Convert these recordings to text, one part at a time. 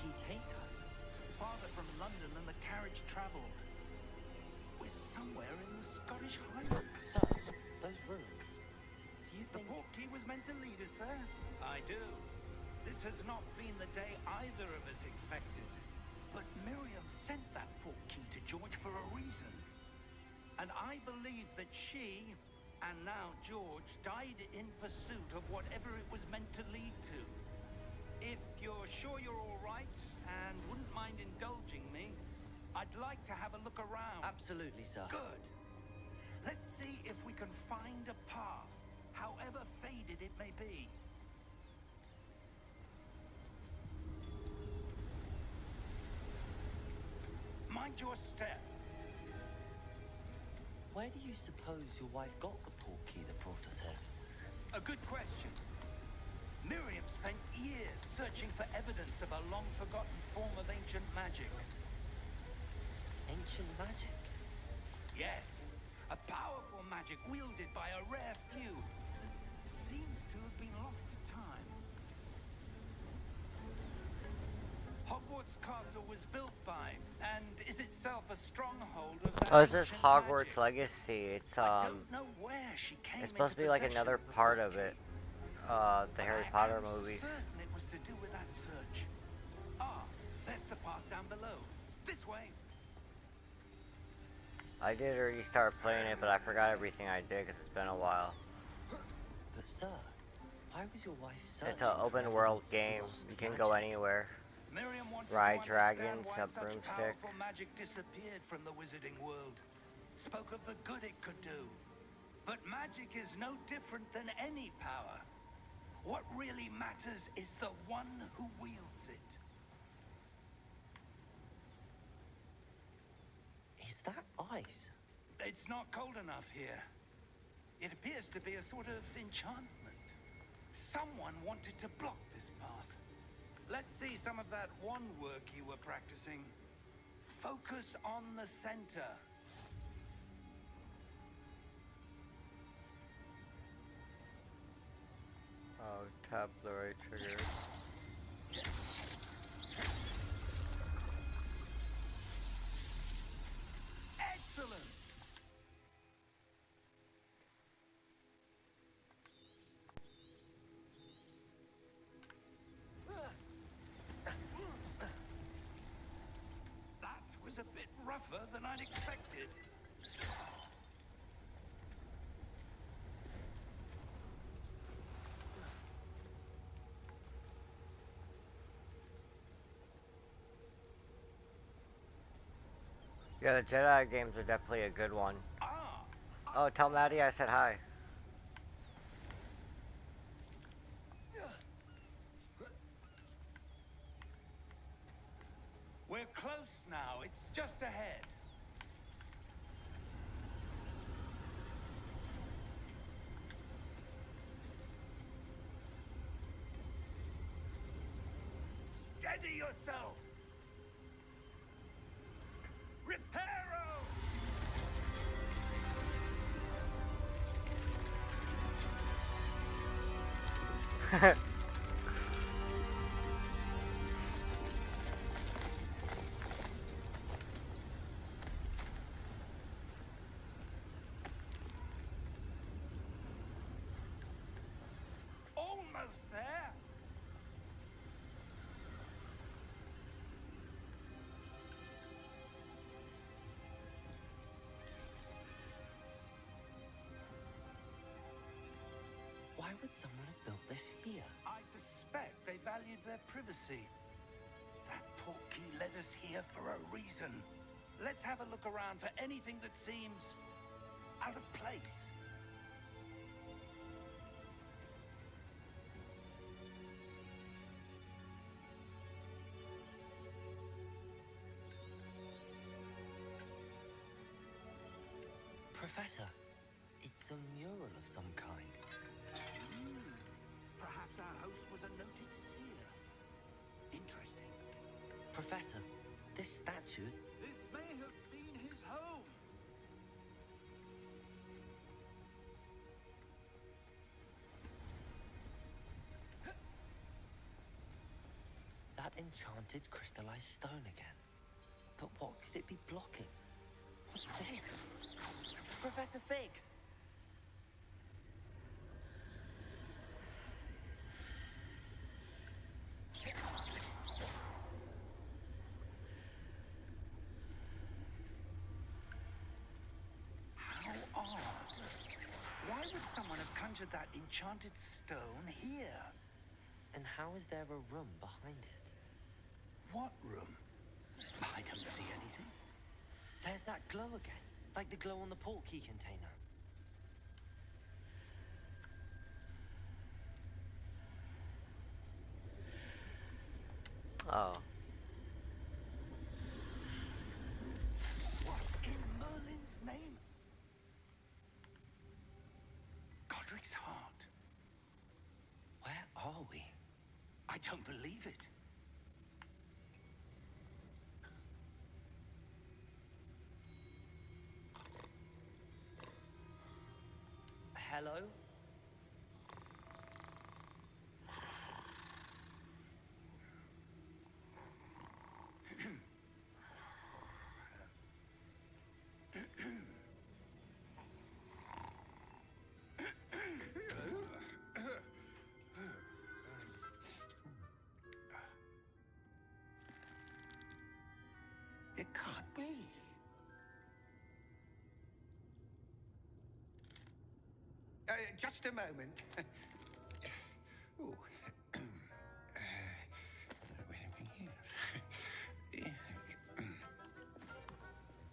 he take us? Farther from London than the carriage travelled. We're somewhere in the Scottish Highlands. Sir, those ruins. Do you The think... portkey was meant to lead us there? I do. This has not been the day either of us expected. But Miriam sent that portkey to George for a reason. And I believe that she, and now George, died in pursuit of whatever it was meant to lead to. If you're sure you're all right, and wouldn't mind indulging me, I'd like to have a look around. Absolutely, sir. Good. Let's see if we can find a path, however faded it may be. Mind your step. Where do you suppose your wife got the portkey that brought us here? A good question. Miriam spent years searching for evidence of a long-forgotten form of ancient magic. Ancient magic? Yes, a powerful magic wielded by a rare few that seems to have been lost to time. Hogwarts Castle was built by, and is itself a stronghold of that Oh, this is ancient Hogwarts magic. Legacy. It's I don't know where she came it's supposed to into be like possession another of the part of portkey. it. The Harry But Potter I am movies. certain it was to do with that search. Ah, there's the path down below. This way. I did already start playing it, but I forgot everything I did because it's been a while. But sir, why was your wife searching It's an for open world evidence of game. lost You can magic? go anywhere. Miriam wanted Ride to understand dragons, why a such broomstick. powerful magic disappeared from the wizarding world. Spoke of the good it could do. But magic is no different than any power. What really matters is the one who wields it. Is that ice? It's not cold enough here. It appears to be a sort of enchantment. Someone wanted to block this path. Let's see some of that wand work you were practicing. Focus on the center. Oh, tap the right trigger. Excellent! That was a bit rougher than I'd expected. Yeah, the Jedi games are definitely a good one. Ah! Oh, tell Maddie I said hi. We're close now. It's just ahead. Steady yourself. Reparo! Almost there. Why would someone have built this here? I suspect they valued their privacy. That portkey led us here for a reason. Let's have a look around for anything that seems out of place. Professor, it's a mural of some kind. Perhaps our host was a noted seer. Interesting. Professor, this statue... This may have been his home. That enchanted crystallized stone again. But what could it be blocking? What's this? Professor Fig! How odd. Why would someone have conjured that enchanted stone here? And how is there a room behind it? What room? I don't see anything. There's that glow again, like the glow on the portkey container. Oh. What in Merlin's name? Godric's heart. Where are we? I don't believe it. Hello? It can't be. Just a moment. Ooh.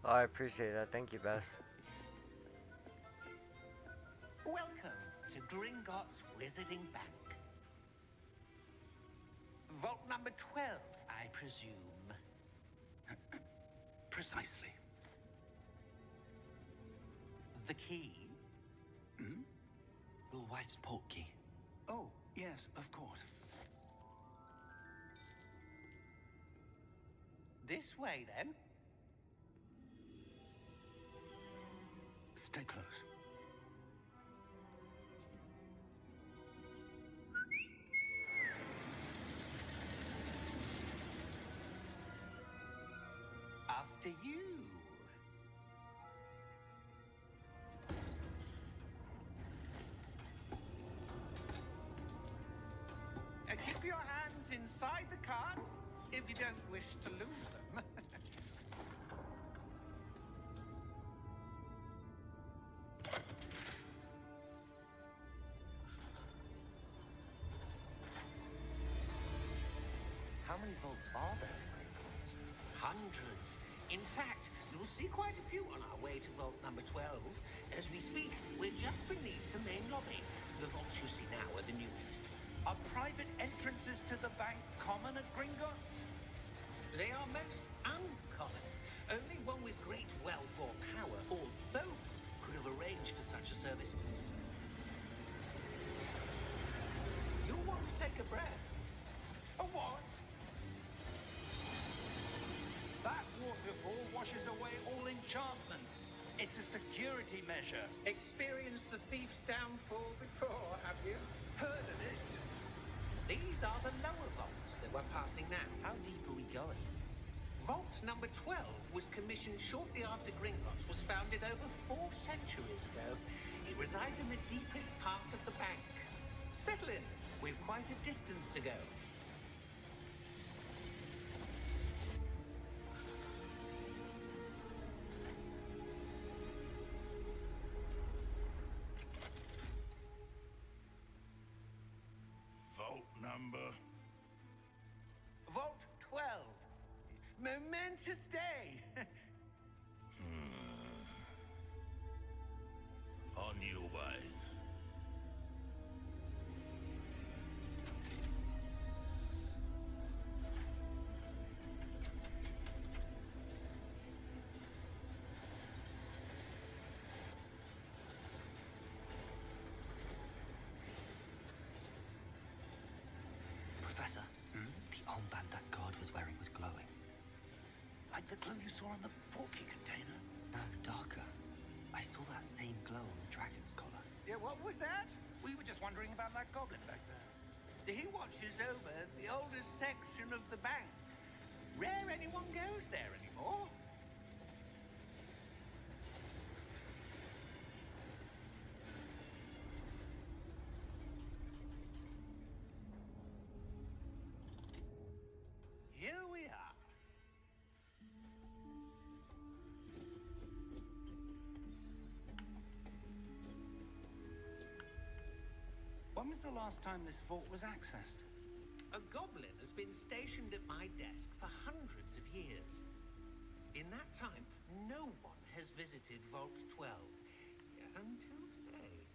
Oh, I appreciate that. Thank you, Bess. Welcome to Gringotts Wizarding Bank. Vault number 12, I presume. Precisely. The key? Hmm? Your wife's portkey. Oh, yes, of course. This way, then. Stay close. After you. Keep your hands inside the cart if you don't wish to lose them. How many vaults are there in Gringotts? Hundreds. In fact, you'll see quite a few on our way to vault number 12. As we speak, we're just beneath the main lobby. The vaults you see now are the newest. Are private entrances to the bank common at Gringotts? They are most uncommon. Only one with great wealth or power, or both, could have arranged for such a service. You'll want to take a breath. A what? That waterfall washes away all enchantments. It's a security measure. Experienced the thief's downfall before, have you? Heard of it? These are the lower vaults that we're passing now. How deep are we going? Vault number 12 was commissioned shortly after Gringotts was founded over 4 centuries ago. It resides in the deepest part of the bank. Settle in. We've quite a distance to go. Vault number. Vault 12. Momentous day. On your way. Professor, the armband that guard was wearing was glowing. Like the glow you saw on the portkey container? No, darker. I saw that same glow on the dragon's collar. Yeah, what was that? We were just wondering about that goblin back there. He watches over the oldest section of the bank. Rare anyone goes there anymore. Here we are. When was the last time this vault was accessed? A goblin has been stationed at my desk for hundreds of years. In that time, no one has visited Vault 12. Until today.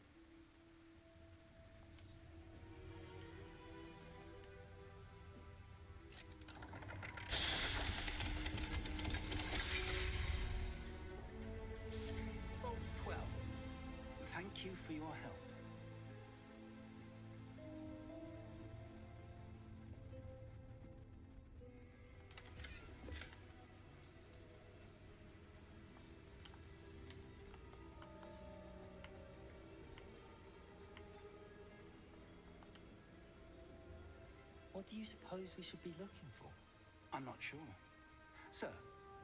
Vault 12. Thank you for your help. What do you suppose we should be looking for? I'm not sure. Sir,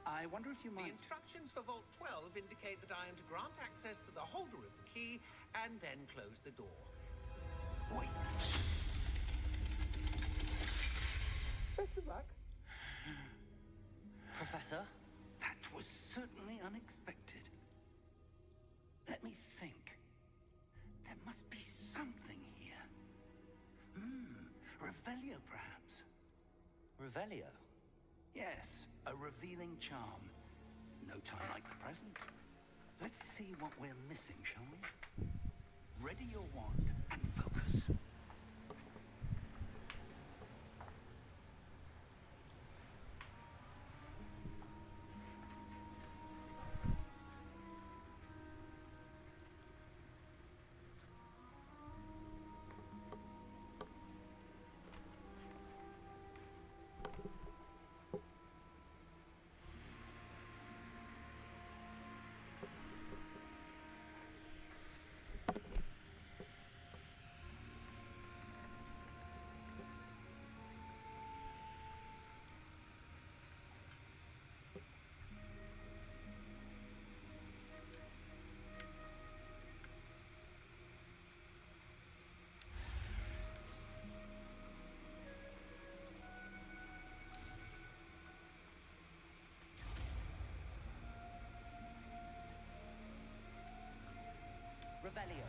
I wonder if you The might... instructions for Vault 12 indicate that I am to grant access to the holder of the key and then close the door. Wait. Best of luck. Professor? That was certainly unexpected. Let me think. There must be something here. Revelio, perhaps. Revelio? Yes, a revealing charm. No time like the present. Let's see what we're missing, shall we? Ready your wand and focus. Revelio.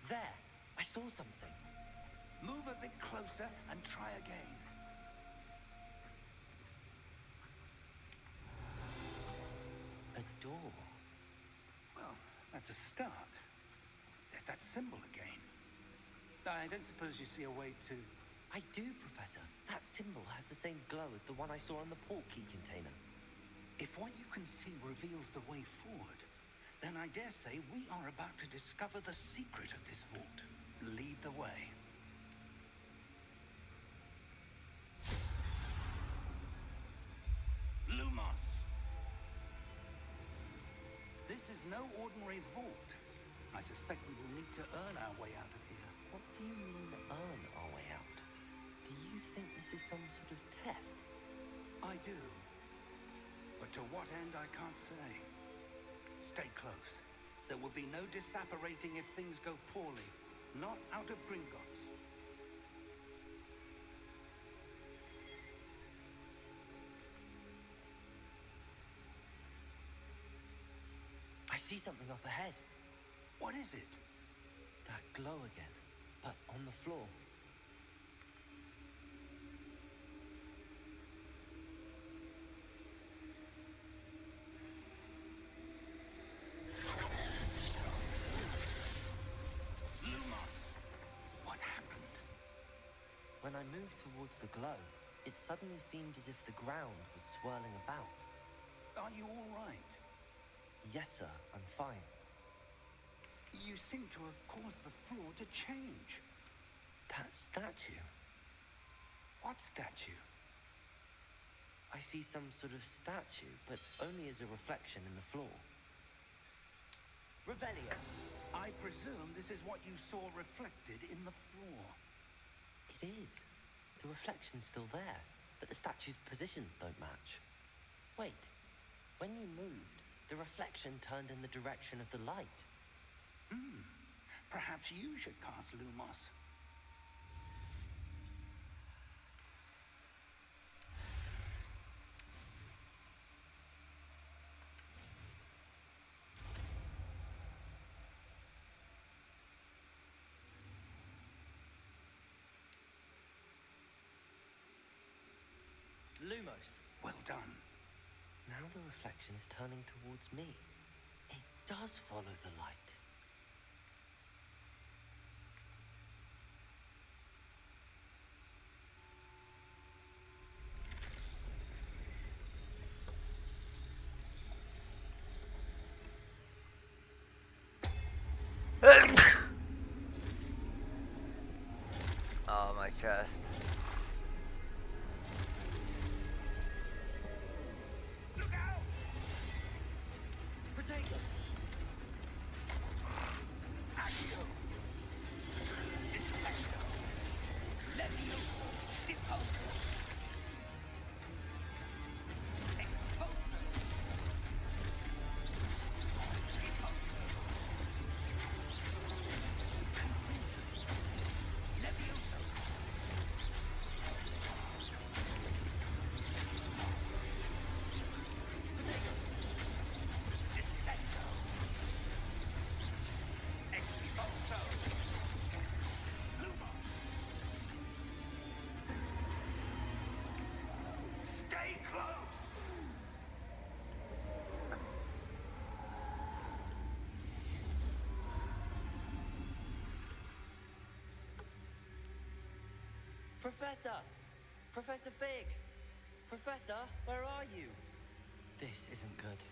There! I saw something. Move a bit closer and try again. A door. Well, that's a start. There's that symbol again. I don't suppose you see a way to... I do, Professor. That symbol has the same glow as the one I saw on the port key container. If what you can see reveals the way forward, then I dare say we are about to discover the secret of this vault. Lead the way. Lumos! This is no ordinary vault. I suspect we will need to earn our way out of here. What do you mean, earn our way out? Do you think this is some sort of test? I do. But to what end, I can't say. Stay close. There will be no disapparating if things go poorly. Not out of Gringotts. I see something up ahead. What is it? That glow again, but on the floor. Lumos! What happened? When I moved towards the glow, it suddenly seemed as if the ground was swirling about. Are you all right? Yes, sir, I'm fine. You seem to have caused the floor to change. That statue. What statue? I see some sort of statue, but only as a reflection in the floor. Revelio. I presume this is what you saw reflected in the floor. It is. The reflection's still there, but the statue's positions don't match. Wait, when you moved, the reflection turned in the direction of the light. Perhaps you should cast Lumos. Lumos. Well done. Now the reflection is turning towards me. It does follow the light. Oh, my chest. Look out! Protego! Accio! Dissecto! Levioso! Deposo! Exposo! Deposo! Levioso! Dissecto! Exposo! Lumos! Stay close! Professor! Professor Fig! Professor, where are you? This isn't good.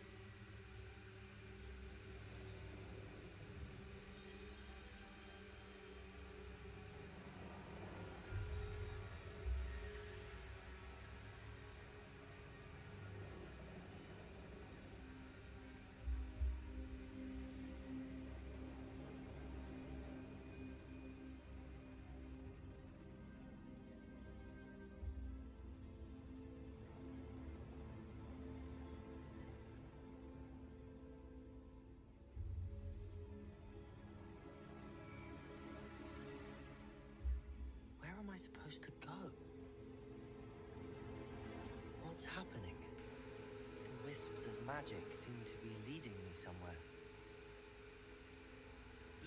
Where am I supposed to go? What's happening? The wisps of magic seem to be leading me somewhere.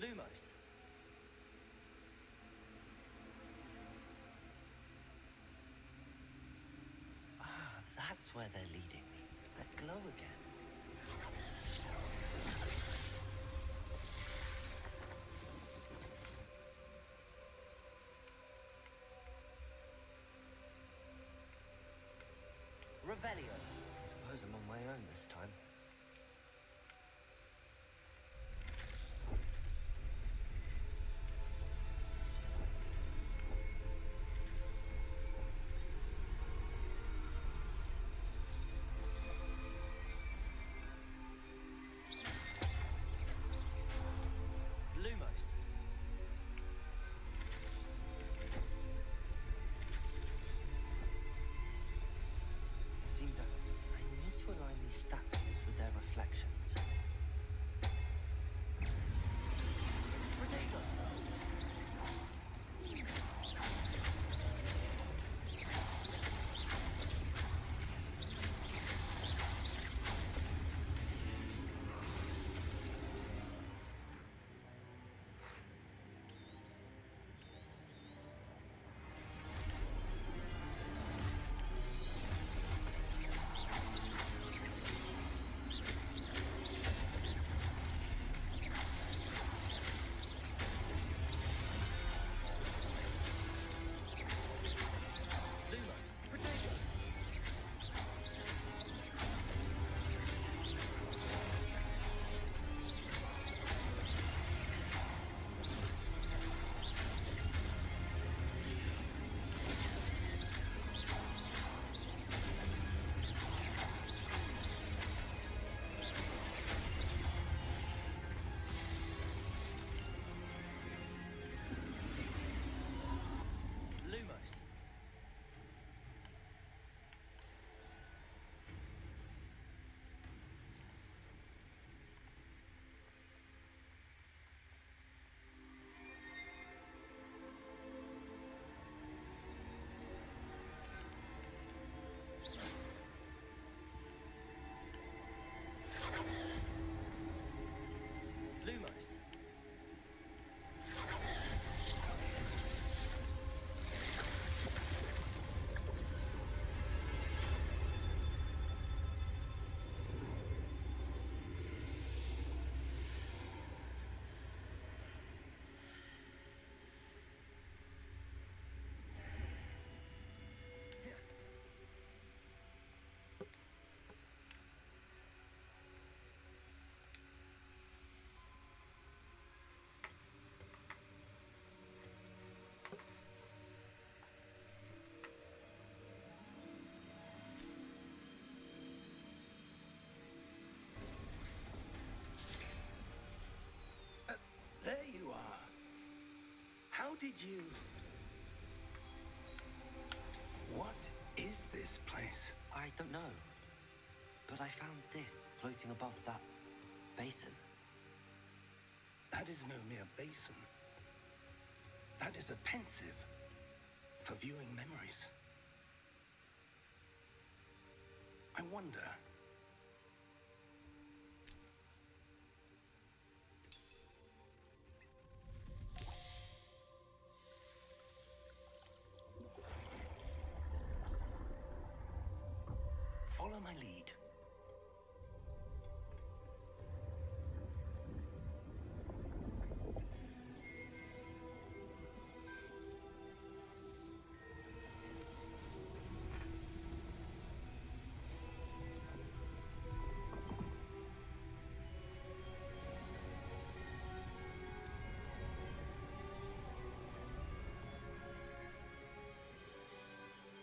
Lumos! Ah, that's where they're leading me. That glow again. Revelio. I suppose I'm on my own this time. Lumos. It seems that I need to align these statues did you... What is this place? I don't know. But I found this floating above that basin. That is no mere basin. That is a pensive for viewing memories. I wonder... Follow my lead.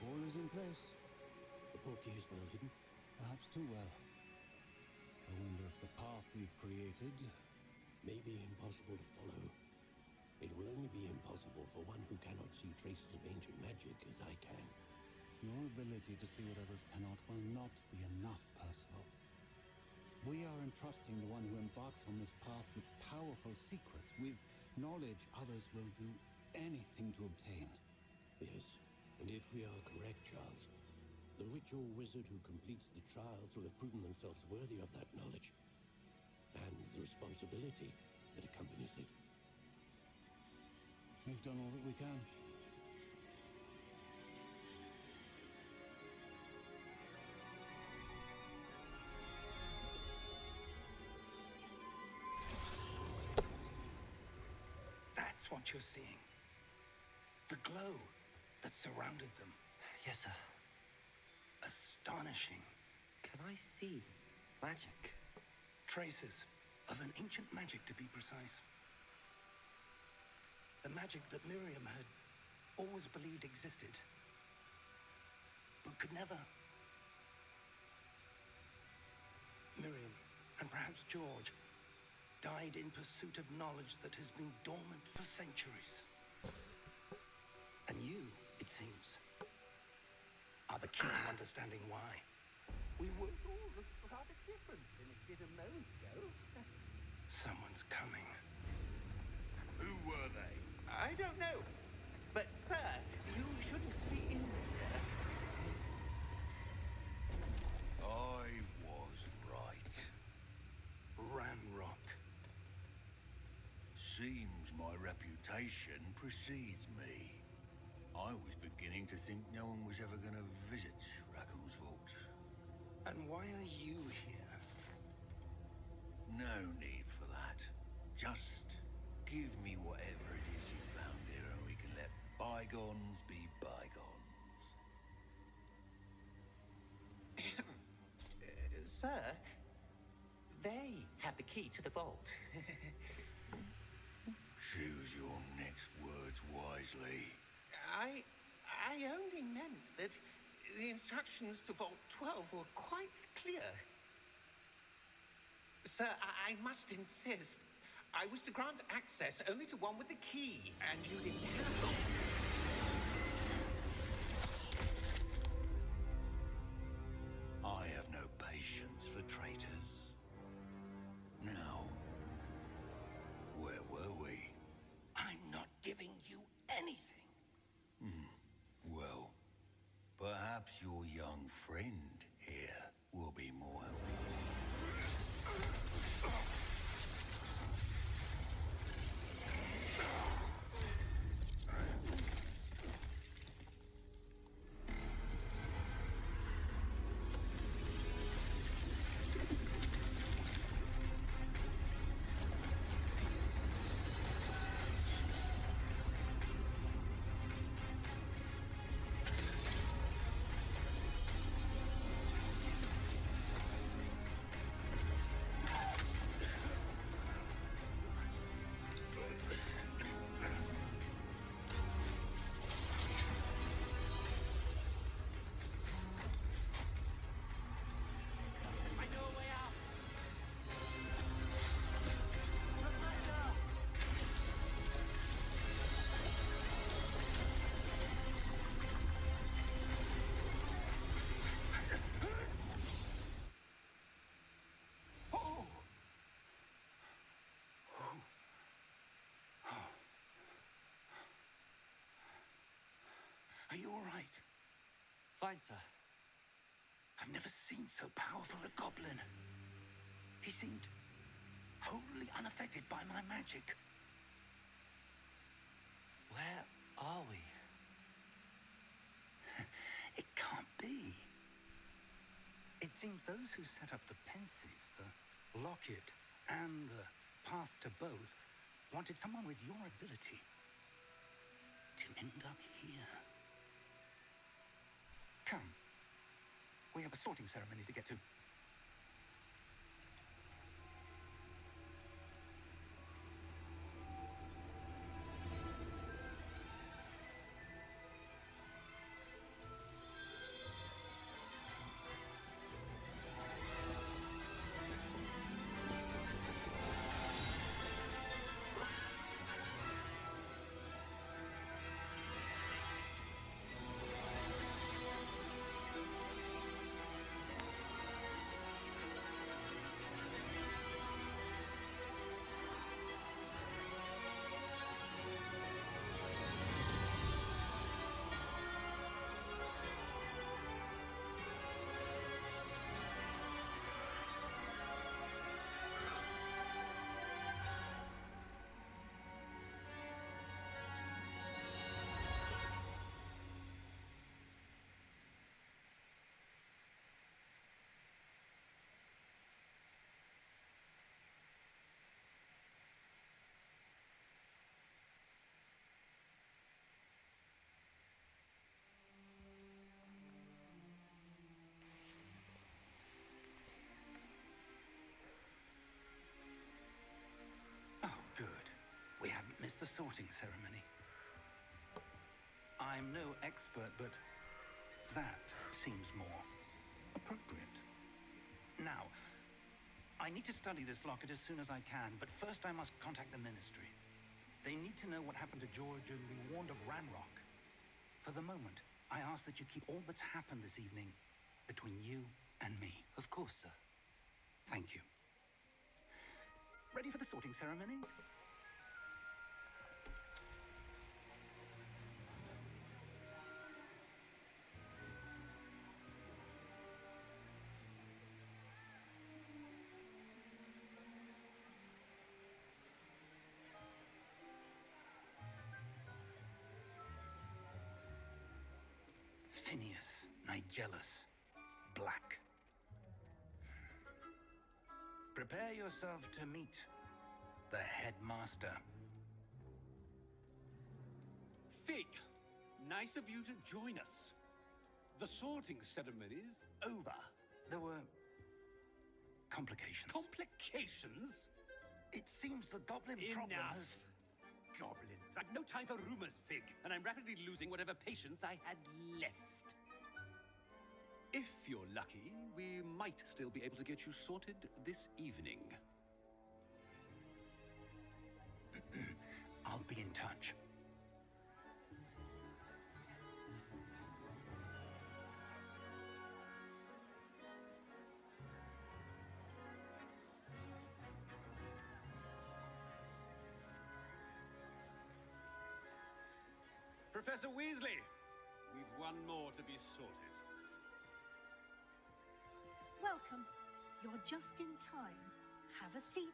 All is in place. The portkey is well hidden. Perhaps too well. I wonder if the path we've created may be impossible to follow. It will only be impossible for one who cannot see traces of ancient magic as I can. Your ability to see what others cannot will not be enough, Percival. We are entrusting the one who embarks on this path with powerful secrets, with knowledge others will do anything to obtain. Yes, and if we are correct, Charles, the witch or wizard who completes the trials will have proven themselves worthy of that knowledge, and the responsibility that accompanies it. We've done all that we can. That's what you're seeing. The glow that surrounded them. Yes, sir. Astonishing. Can I see magic? Traces of an ancient magic, to be precise. The magic that Miriam had always believed existed, but could never. Miriam, and perhaps George, died in pursuit of knowledge that has been dormant for centuries. And you, it seems, are the key to understanding why. We were all rather different than it did a moment ago. Someone's coming. Who were they? I don't know. But, sir, you shouldn't be in here. I was right. Ranrock. Seems my reputation precedes me. I was beginning to think no one was ever going to visit Rackham's vault. And why are you here? No need for that. Just give me whatever it is you found here and we can let bygones be bygones. Sir, they have the key to the vault. Choose your next words wisely. I only meant that the instructions to Vault 12 were quite clear. Sir, I must insist. I was to grant access only to one with the key, and you didn't have it. I have no patience for traitors. Now, where were we? I'm not giving you anything. Well, perhaps your young friend here will be more helpful. all right? Fine, sir. I've never seen so powerful a goblin. He seemed wholly unaffected by my magic. Where are we? It can't be. It seems those who set up the Pensieve, the Locket, and the Path to Both wanted someone with your ability to end up here. Come. We have a sorting ceremony to get to. Oh, good. We haven't missed the sorting ceremony. I'm no expert, but that seems more appropriate. Now, I need to study this locket as soon as I can, but first I must contact the Ministry. They need to know what happened to George and be warned of Ranrock. For the moment, I ask that you keep all that's happened this evening between you and me. Of course, sir. Thank you. Ready for the sorting ceremony? Phineas Nigellus Black. Prepare yourself to meet the headmaster. Fig, nice of you to join us. The sorting ceremony's over. There were complications. Complications? It seems the goblin problem Enough. has... Goblins. I've no time for rumors, Fig, and I'm rapidly losing whatever patience I had left. If you're lucky, we might still be able to get you sorted this evening. I'll be in touch. Professor Weasley, we've one more to be sorted. Welcome. You're just in time. Have a seat.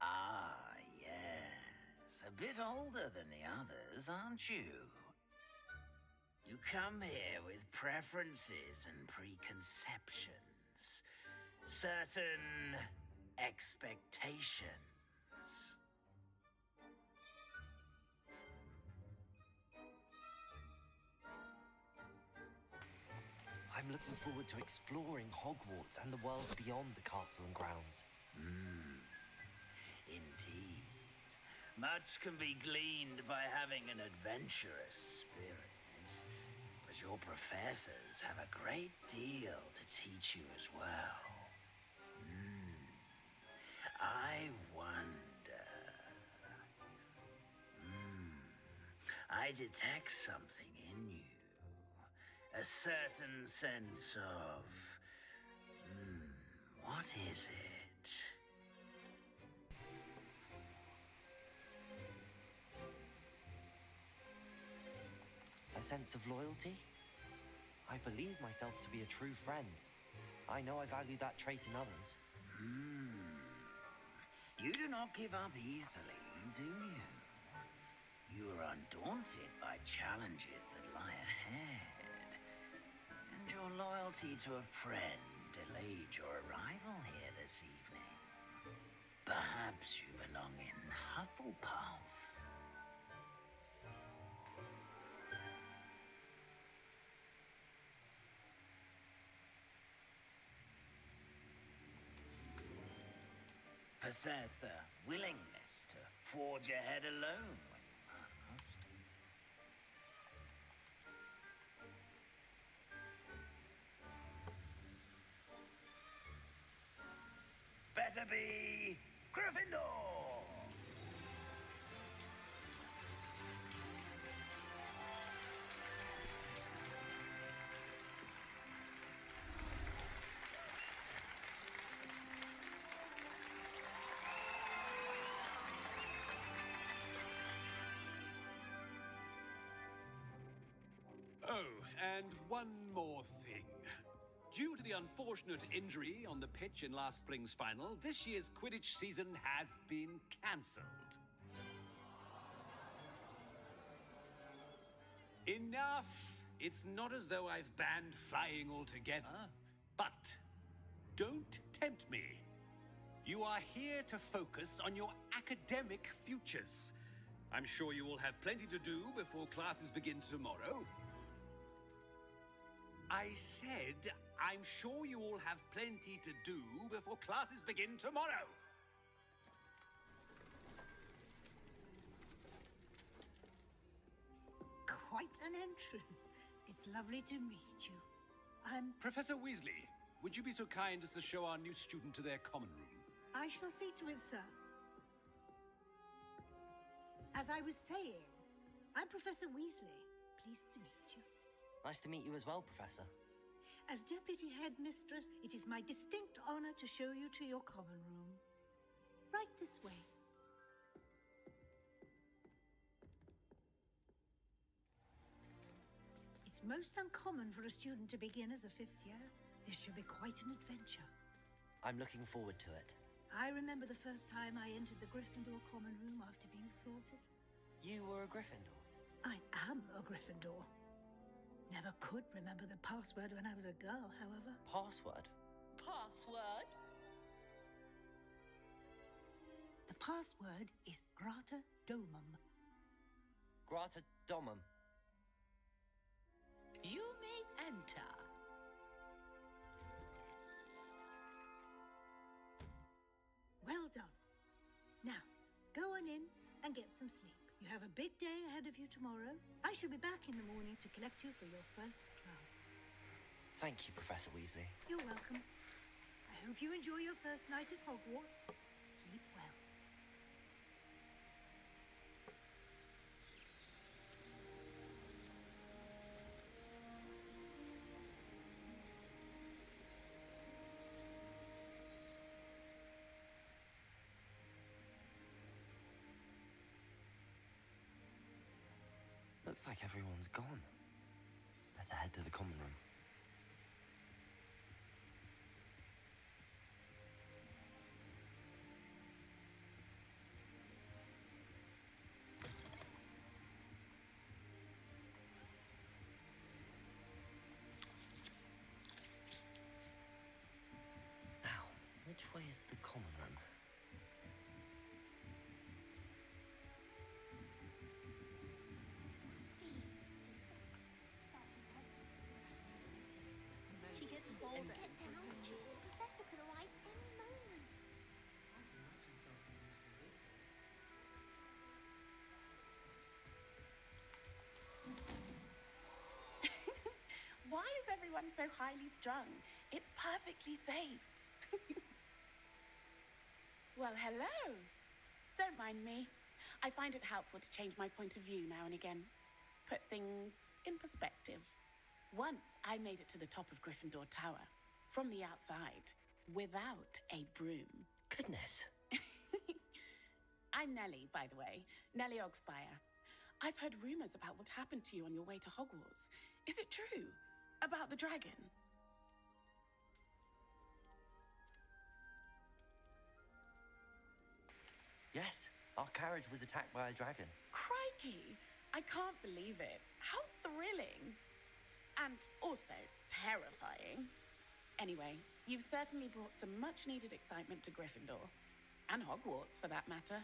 Ah, yes. A bit older than the others, aren't you? You come here with preferences and preconceptions. Certain expectations. I'm looking forward to exploring Hogwarts and the world beyond the castle and grounds. Indeed. Much can be gleaned by having an adventurous spirit. But your professors have a great deal to teach you as well. I wonder... I detect something in you. A certain sense of... what is it? A sense of loyalty? I believe myself to be a true friend. I know I value that trait in others. You do not give up easily, do you? You are undaunted by challenges that lie ahead. And your loyalty to a friend delayed your arrival here this evening. Perhaps you belong in Hufflepuff. Possess a willingness to forge ahead alone when you must. Better be Gryffindor! Oh, and one more thing. Due to the unfortunate injury on the pitch in last spring's final, this year's Quidditch season has been cancelled. Enough! It's not as though I've banned flying altogether, but don't tempt me. You are here to focus on your academic futures. I'm sure you will have plenty to do before classes begin tomorrow. I said, I'm sure you all have plenty to do before classes begin tomorrow. Quite an entrance. It's lovely to meet you. I'm... Professor Weasley, would you be so kind as to show our new student to their common room? I shall see to it, sir. As I was saying, I'm Professor Weasley. Pleased to meet you. Nice to meet you as well, Professor. As Deputy Headmistress, it is my distinct honor to show you to your common room. Right this way. It's most uncommon for a student to begin as a fifth year. This should be quite an adventure. I'm looking forward to it. I remember the first time I entered the Gryffindor common room after being sorted. You were a Gryffindor? I am a Gryffindor. Never could remember the password when I was a girl, however. Password? Password? The password is Grata Domum. Grata Domum. You may enter. Well done. Now, go on in and get some sleep. You have a big day ahead of you tomorrow. I shall be back in the morning to collect you for your first class. Thank you, Professor Weasley. You're welcome. I hope you enjoy your first night at Hogwarts. Sleep well. Looks like everyone's gone. Better head to the common room. Now, which way is the common room? She gets bold. Get down, Jewel. The professor could arrive any moment. Why is everyone so highly strung? It's perfectly safe. Well, hello. Don't mind me. I find it helpful to change my point of view now and again. Put things in perspective. Once I made it to the top of Gryffindor Tower, from the outside, without a broom. Goodness. I'm Nellie, by the way. Nellie Ogspire. I've heard rumours about what happened to you on your way to Hogwarts. Is it true? About the dragon? Yes, our carriage was attacked by a dragon. Crikey! I can't believe it. How thrilling! And also terrifying. Anyway, you've certainly brought some much-needed excitement to Gryffindor. And Hogwarts, for that matter.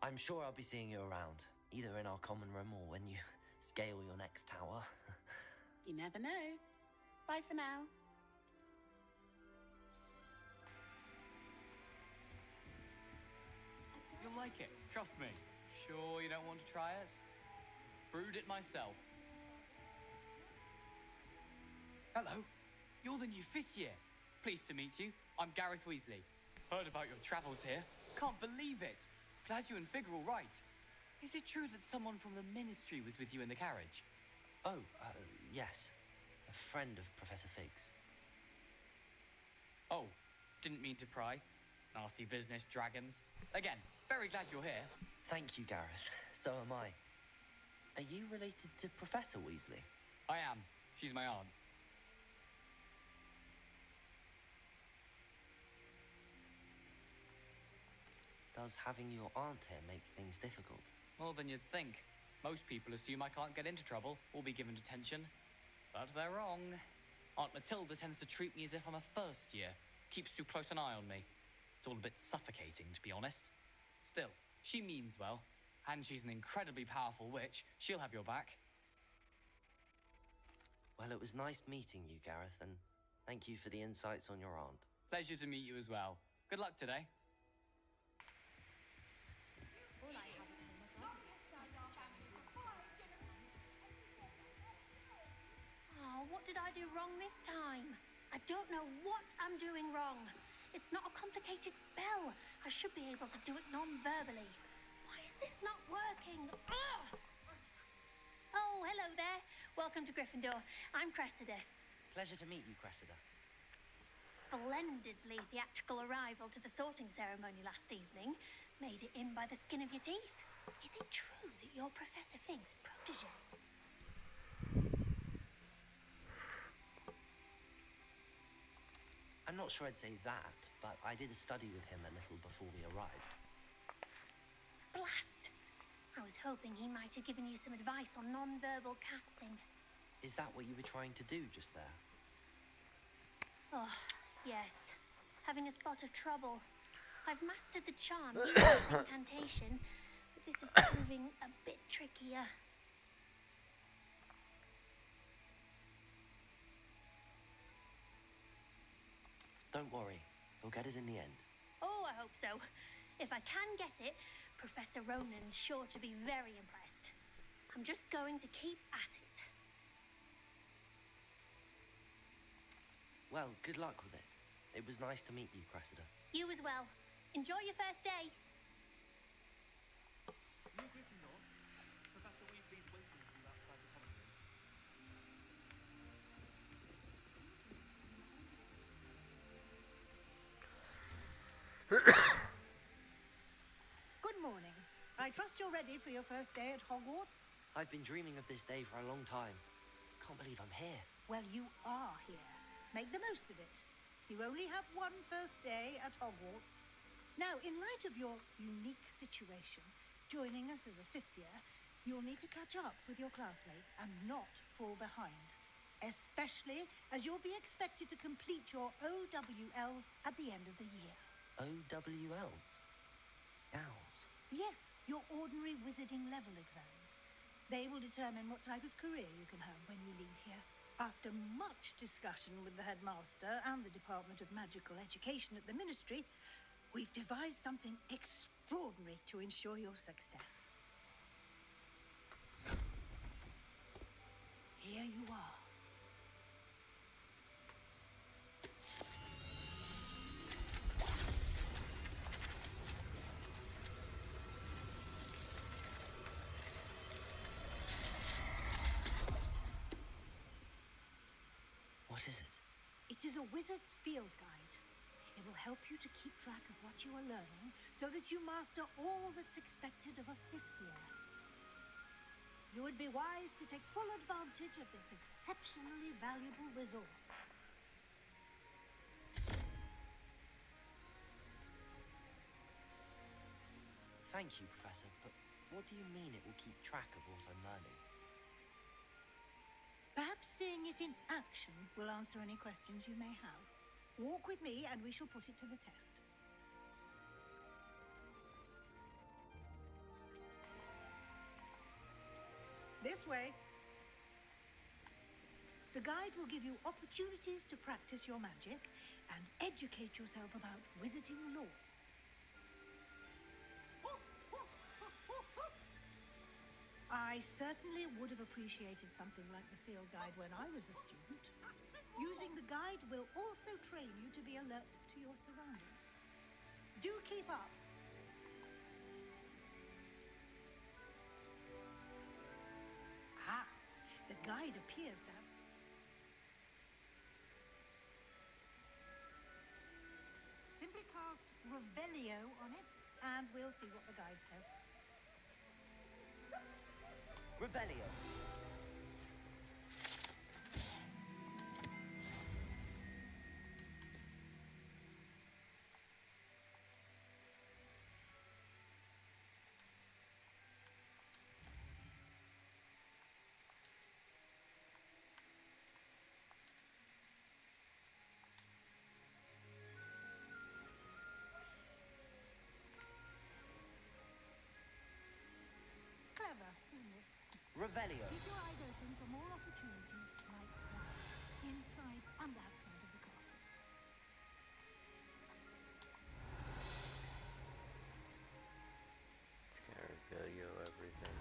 I'm sure I'll be seeing you around, either in our common room or when you scale your next tower. You never know. Bye for now. You'll like it, trust me. Sure you don't want to try it? Brewed it myself. Hello, you're the new 5th year. Pleased to meet you. I'm Gareth Weasley. Heard about your travels here. Can't believe it. Glad you and Fig are all right. Is it true that someone from the Ministry was with you in the carriage? Oh, yes. A friend of Professor Fig's. Oh, didn't mean to pry. Nasty business, dragons. Again, very glad you're here. Thank you, Gareth. So am I. Are you related to Professor Weasley? I am. She's my aunt. Does having your aunt here make things difficult? More than you'd think. Most people assume I can't get into trouble or be given detention. But they're wrong. Aunt Matilda tends to treat me as if I'm a first year. Keeps too close an eye on me. It's all a bit suffocating, to be honest. Still, she means well. And she's an incredibly powerful witch. She'll have your back. Well, it was nice meeting you, Gareth, and thank you for the insights on your aunt. Pleasure to meet you as well. Good luck today. Oh, what did I do wrong this time? I don't know what I'm doing wrong. It's not a complicated spell. I should be able to do it non-verbally. Why is this not working? Ugh! Oh, hello there. Welcome to Gryffindor. I'm Cressida. Pleasure to meet you, Cressida. Splendidly theatrical arrival to the sorting ceremony last evening. Made it in by the skin of your teeth. Is it true that you're Professor Fig's protege? I'm not sure I'd say that, but I did study with him a little before we arrived. Blast! I was hoping he might have given you some advice on non-verbal casting. Is that what you were trying to do just there? Oh, yes. Having a spot of trouble. I've mastered the charm using incantation, but this is proving a bit trickier. Don't worry, you'll get it in the end. Oh, I hope so. If I can get it, Professor Ronan's sure to be very impressed. I'm just going to keep at it. Well, good luck with it. It was nice to meet you, Cressida. You as well. Enjoy your first day. New Gryffindor. Professor Weasley's waiting for you outside the common room. Good morning. I trust you're ready for your first day at Hogwarts? I've been dreaming of this day for a long time. Can't believe I'm here. Well, you are here. Make the most of it. You only have one first day at Hogwarts. Now, in light of your unique situation, joining us as a 5th year, you'll need to catch up with your classmates and not fall behind. Especially as you'll be expected to complete your OWLs at the end of the year. OWLs? Owls? Yes, your ordinary wizarding level exams. They will determine what type of career you can have when you leave here. After much discussion with the headmaster and the Department of Magical Education at the Ministry, we've devised something extraordinary to ensure your success. Here you are. What is it? It is a wizard's field guide. It will help you to keep track of what you are learning so that you master all that's expected of a 5th year. You would be wise to take full advantage of this exceptionally valuable resource. Thank you, Professor, but what do you mean it will keep track of what I'm learning? Perhaps seeing it in action will answer any questions you may have. Walk with me and we shall put it to the test. This way. The guide will give you opportunities to practice your magic and educate yourself about wizarding lore. I certainly would have appreciated something like the field guide when I was a student. Using the guide will also train you to be alert to your surroundings. Do keep up. Ah, the guide appears to have... Simply cast Revelio on it, and we'll see what the guide says. Revelio. Clever, isn't it? Revelio. Keep your eyes open for more opportunities like that, inside and outside of the castle. It's gonna reveal you everything.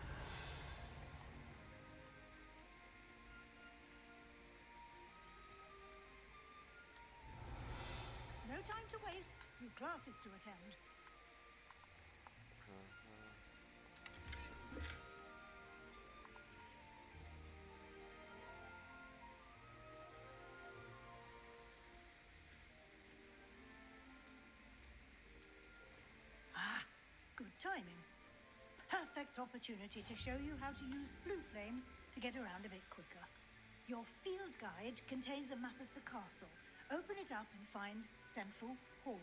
No time to waste. You've classes to attend. Ah, good timing. Perfect opportunity to show you how to use flue flames to get around a bit quicker. Your field guide contains a map of the castle. Open it up and find Central Hall.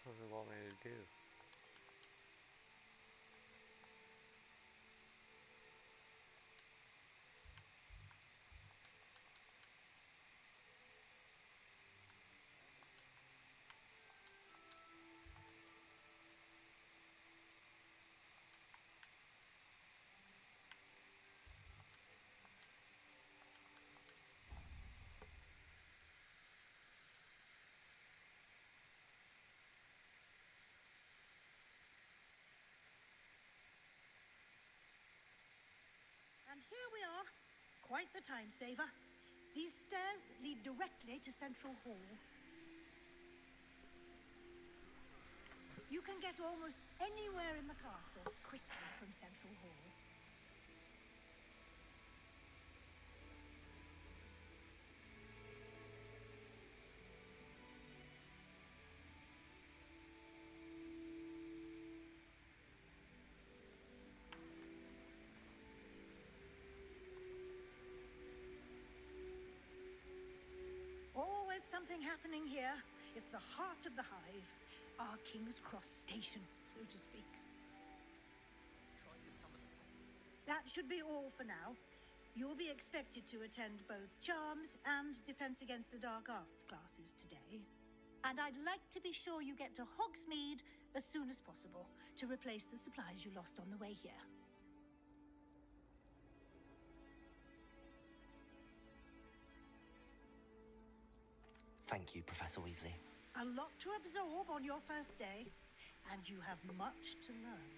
What does it want me to do? And here we are. Quite the time saver. These stairs lead directly to Central Hall. You can get almost anywhere in the castle quickly from Central Hall. Always something happening here. It's the heart of the hive. Our King's Cross station, so to speak. That should be all for now. You'll be expected to attend both Charms and Defense Against the Dark Arts classes today. And I'd like to be sure you get to Hogsmeade as soon as possible to replace the supplies you lost on the way here. Thank you, Professor Weasley. A lot to absorb on your first day, and you have much to learn.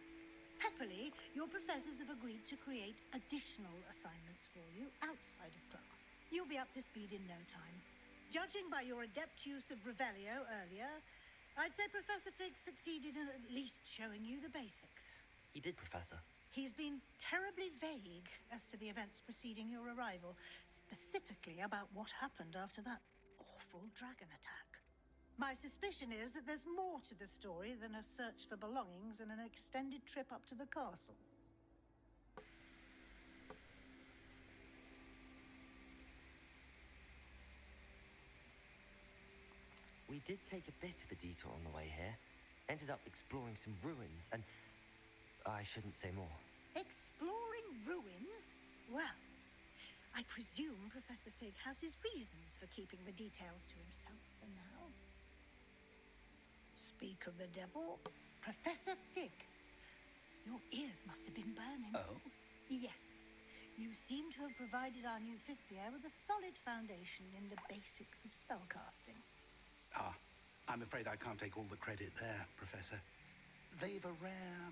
Happily, your professors have agreed to create additional assignments for you outside of class. You'll be up to speed in no time. Judging by your adept use of Revelio earlier, I'd say Professor Fig succeeded in at least showing you the basics. He did, Professor. He's been terribly vague as to the events preceding your arrival, specifically about what happened after that awful dragon attack. My suspicion is that there's more to the story than a search for belongings and an extended trip up to the castle. We did take a bit of a detour on the way here. Ended up exploring some ruins and... I shouldn't say more. Exploring ruins? Well, I presume Professor Fig has his reasons for keeping the details to himself for now. Speak of the devil, Professor Fig. Your ears must have been burning. Oh? Yes. You seem to have provided our new fifth year with a solid foundation in the basics of spellcasting. Ah, I'm afraid I can't take all the credit there, Professor. They've a rare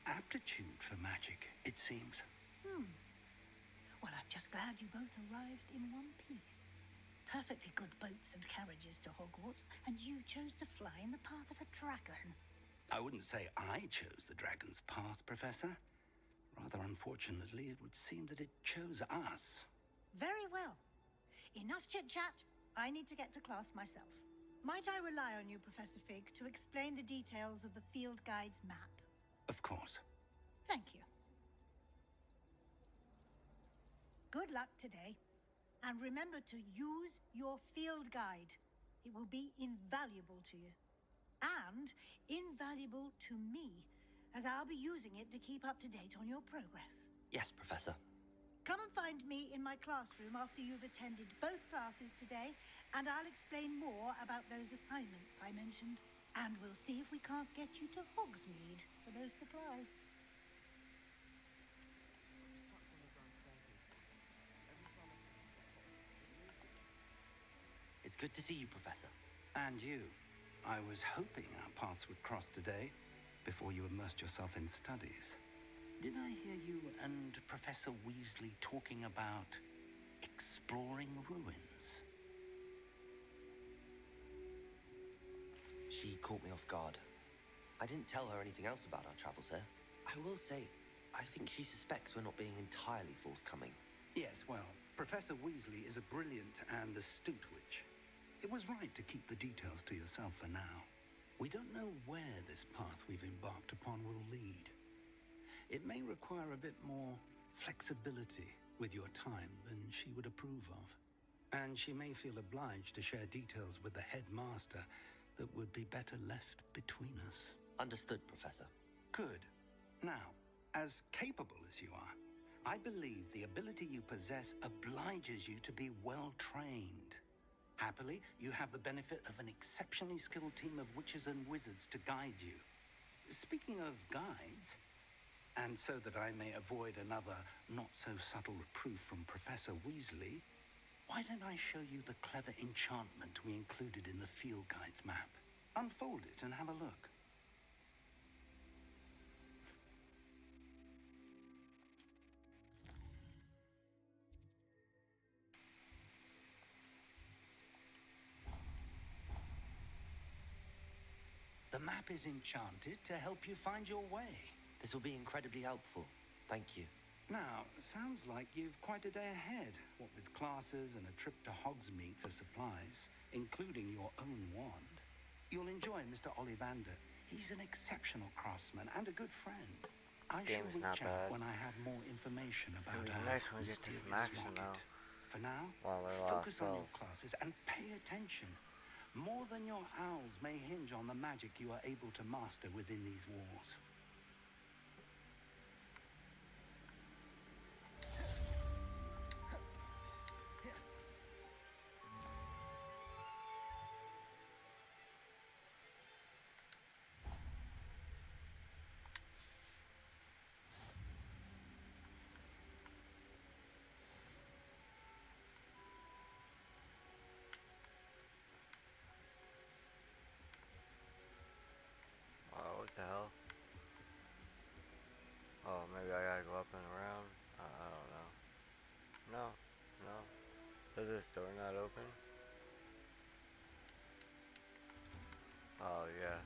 aptitude for magic, it seems. Well, I'm just glad you both arrived in one piece. Perfectly good boats and carriages to Hogwarts, and you chose to fly in the path of a dragon. I wouldn't say I chose the dragon's path, Professor. Rather unfortunately, it would seem that it chose us. Very well. Enough chit-chat. I need to get to class myself. Might I rely on you, Professor Fig, to explain the details of the field guide's map? Of course. Thank you. Good luck today. And remember to use your field guide. It will be invaluable to you. And invaluable to me, as I'll be using it to keep up to date on your progress. Yes, Professor. Come and find me in my classroom after you've attended both classes today, and I'll explain more about those assignments I mentioned. And we'll see if we can't get you to Hogsmeade for those supplies. It's good to see you, Professor. And you. I was hoping our paths would cross today, before you immersed yourself in studies. Did I hear you and Professor Weasley talking about exploring ruins? She caught me off guard. I didn't tell her anything else about our travels here. I will say, I think she suspects we're not being entirely forthcoming. Yes, well, Professor Weasley is a brilliant and astute witch. It was right to keep the details to yourself for now. We don't know where this path we've embarked upon will lead. It may require a bit more flexibility with your time than she would approve of. And she may feel obliged to share details with the headmaster that would be better left between us. Understood, Professor. Good. Now, as capable as you are, I believe the ability you possess obliges you to be well trained. Happily, you have the benefit of an exceptionally skilled team of witches and wizards to guide you. Speaking of guides, and so that I may avoid another not-so-subtle reproof from Professor Weasley, why don't I show you the clever enchantment we included in the field guide's map? Unfold it and have a look. The map is enchanted to help you find your way. This will be incredibly helpful. Thank you. Now, sounds like you've quite a day ahead, what with classes and a trip to Hogsmeade for supplies, including your own wand. You'll enjoy Mr. Ollivander. He's an exceptional craftsman and a good friend. I shall Game's reach not out bad. when I have more information It's about gonna be our nice when we get to some mysterious action, locket. though. For now, While they're lost focus on your spells. classes and pay attention. More than your owls may hinge on the magic you are able to master within these walls. No. Does this door not open? Oh, yeah.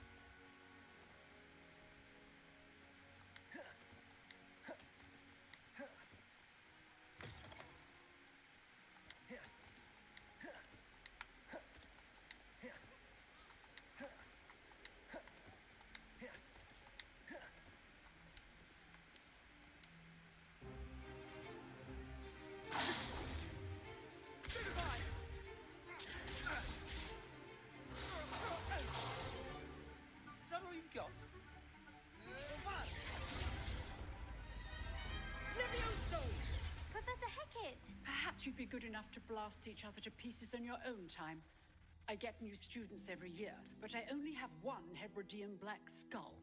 Is that all you've got? Levioso! Professor Hecat! Perhaps you'd be good enough to blast each other to pieces on your own time. I get new students every year, but I only have one Hebridean black skull.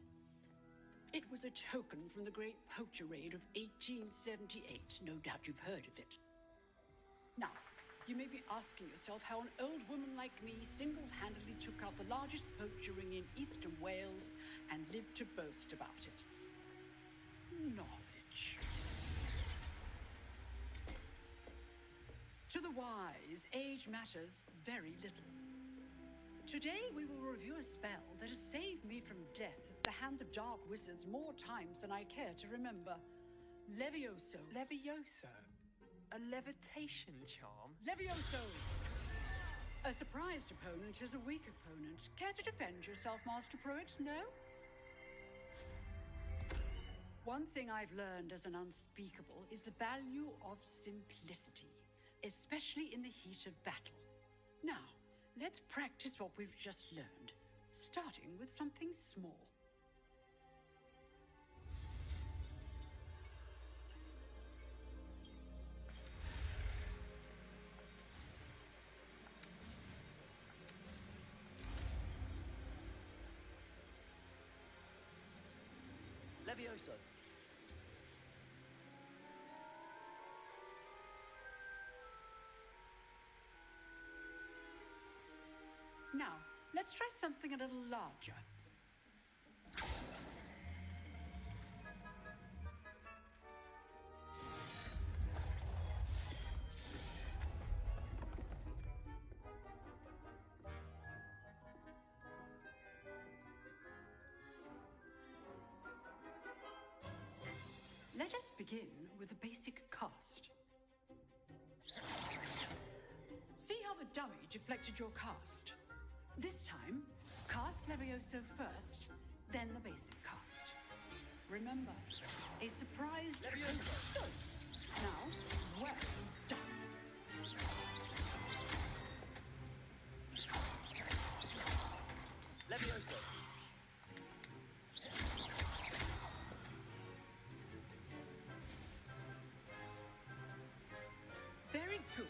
It was a token from the Great Poacher Raid of 1878. No doubt you've heard of it. Now, you may be asking yourself how an old woman like me single-handedly took out the largest poacher ring in eastern Wales and lived to boast about it. Knowledge. To the wise, age matters very little. Today we will review a spell that has saved me from death at the hands of dark wizards more times than I care to remember. Levioso. Levioso? A levitation charm? Levioso! A surprised opponent is a weak opponent. Care to defend yourself, Master Pruitt? No? One thing I've learned as an unspeakable is the value of simplicity, especially in the heat of battle. Now, let's practice what we've just learned, starting with something small. Levioso. Now, let's try something a little larger. Let us begin with the basic cast. See how the dummy deflected your cast? This time, cast Levioso first, then the basic cast. Remember, a surprise Levioso. Now, well done. Levioso. Very good,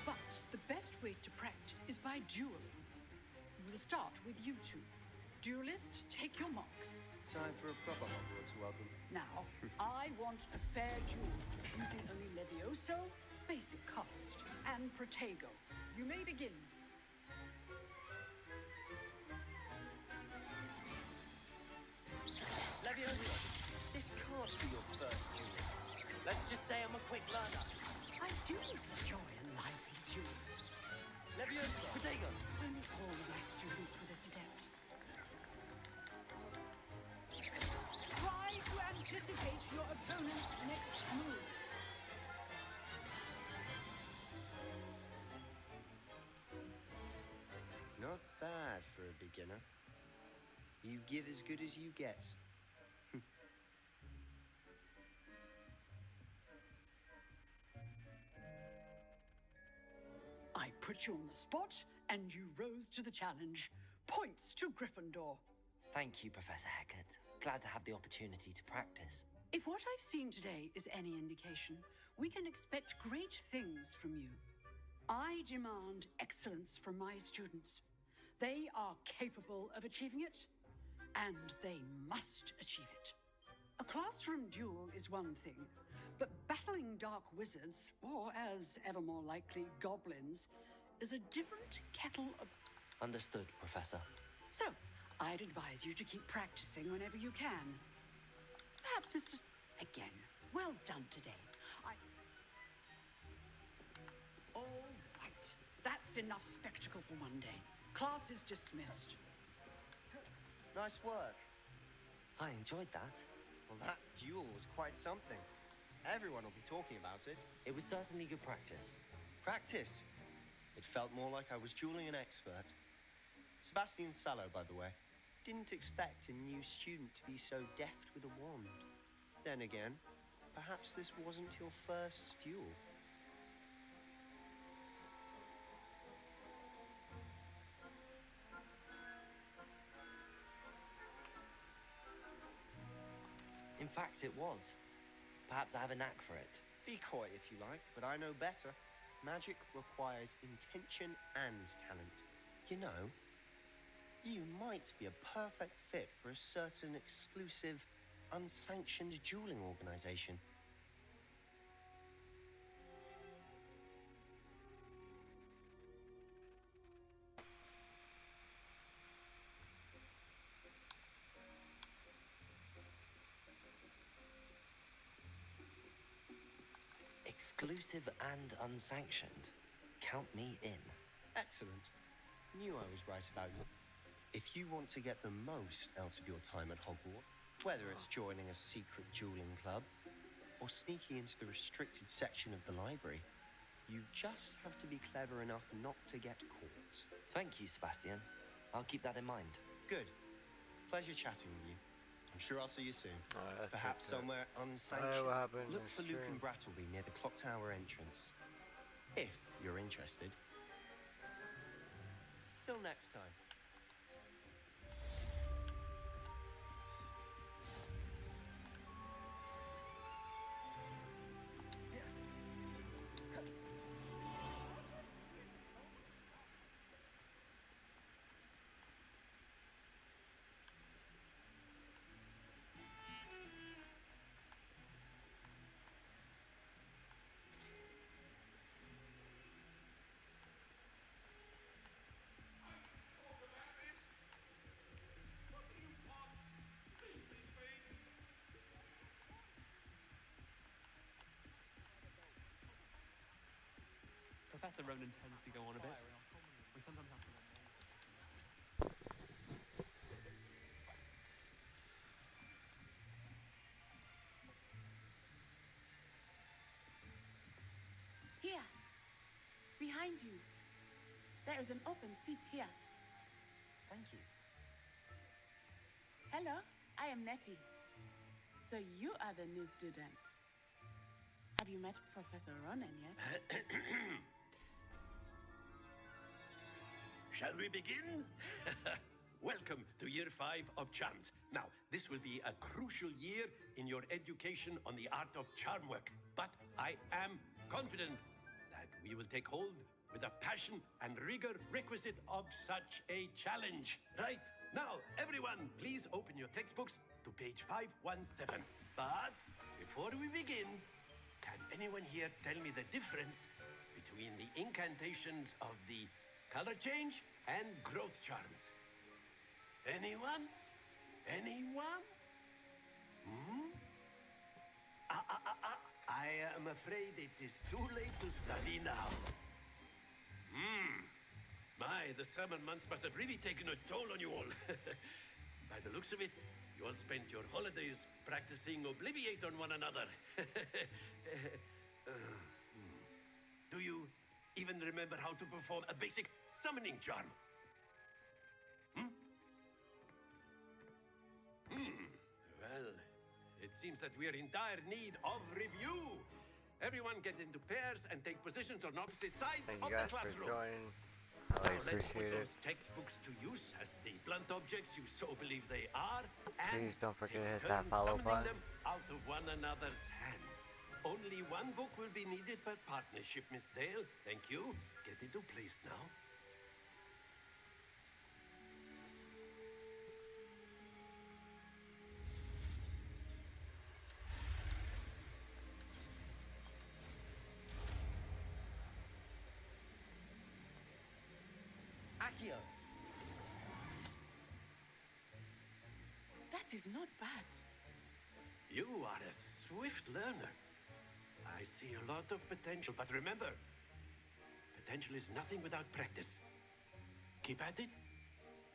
but the best way to practice is by dueling. We'll start with you two. Duelists, take your marks. Time for a proper Hogwarts welcome. Now, I want a fair duel, using only Levioso, basic cast, and Protego. You may begin. Levioso. This can't be your first duel. Let's just say I'm a quick learner. I do enjoy a lively duel. Levioso. Protego. Only all of my students for this adept. Try to anticipate your opponent's next move. Not bad for a beginner. You give as good as you get. I put you on the spot, and you rose to the challenge. Points to Gryffindor. Thank you, Professor Hecat. Glad to have the opportunity to practice. If what I've seen today is any indication, we can expect great things from you. I demand excellence from my students. They are capable of achieving it, and they must achieve it. A classroom duel is one thing, but battling dark wizards, or as ever more likely, goblins, is a different kettle of... Understood, Professor. So, I'd advise you to keep practicing whenever you can. Perhaps, Mr. Again, well done today. That's enough spectacle for one day. Class is dismissed. Nice work. I enjoyed that. Well, that duel was quite something. Everyone will be talking about it. It was certainly good practice. Practice? It felt more like I was dueling an expert. Sebastian Sallow, by the way. Didn't expect a new student to be so deft with a wand. Then again, perhaps this wasn't your first duel. In fact, it was. Perhaps I have a knack for it. Be coy if you like, but I know better. Magic requires intention and talent. You know, you might be a perfect fit for a certain exclusive, unsanctioned dueling organization. Exclusive and unsanctioned. Count me in. Excellent. Knew I was right about you. If you want to get the most out of your time at Hogwarts, whether it's joining a secret dueling club or sneaking into the restricted section of the library, you just have to be clever enough not to get caught. Thank you, Sebastian. I'll keep that in mind. Good. Pleasure chatting with you. I'm sure I'll see you soon. Alright, Perhaps somewhere unsanctioned. what happened Look in for the Luke and stream? Brattleby near the clock tower entrance. If you're interested. Till next time. Professor Ronan tends to go on a bit. We sometimes have to... Here. Behind you. There is an open seat here. Thank you. Hello, I am Nettie. So you are the new student. Have you met Professor Ronan yet? Shall we begin? Welcome to year 5 of charms. Now, this will be a crucial year in your education on the art of charm work. But I am confident that we will take hold with the passion and rigor requisite of such a challenge. Right? Now, everyone, please open your textbooks to page 517. But before we begin, can anyone here tell me the difference between the incantations of the color change and growth charms? Anyone? Anyone? I am afraid it is too late to study now. My, the summer months must have really taken a toll on you all. By the looks of it, you all spent your holidays practicing Obliviate on one another. Do you even remember how to perform a basic summoning charm? Well, it seems that we are in dire need of review. Everyone get into pairs and take positions on opposite sides Thank of you the guys for classroom. joining. I Now let's put appreciate it. those textbooks to use as the blunt objects you so believe they are, and Please don't forget to take hit that turns follow summoning button. them out of one another's hands. Only one book will be needed per partnership, Miss Dale. Thank you. Get into place now. Accio! That is not bad. You are a swift learner. I see a lot of potential, but remember, potential is nothing without practice. Keep at it.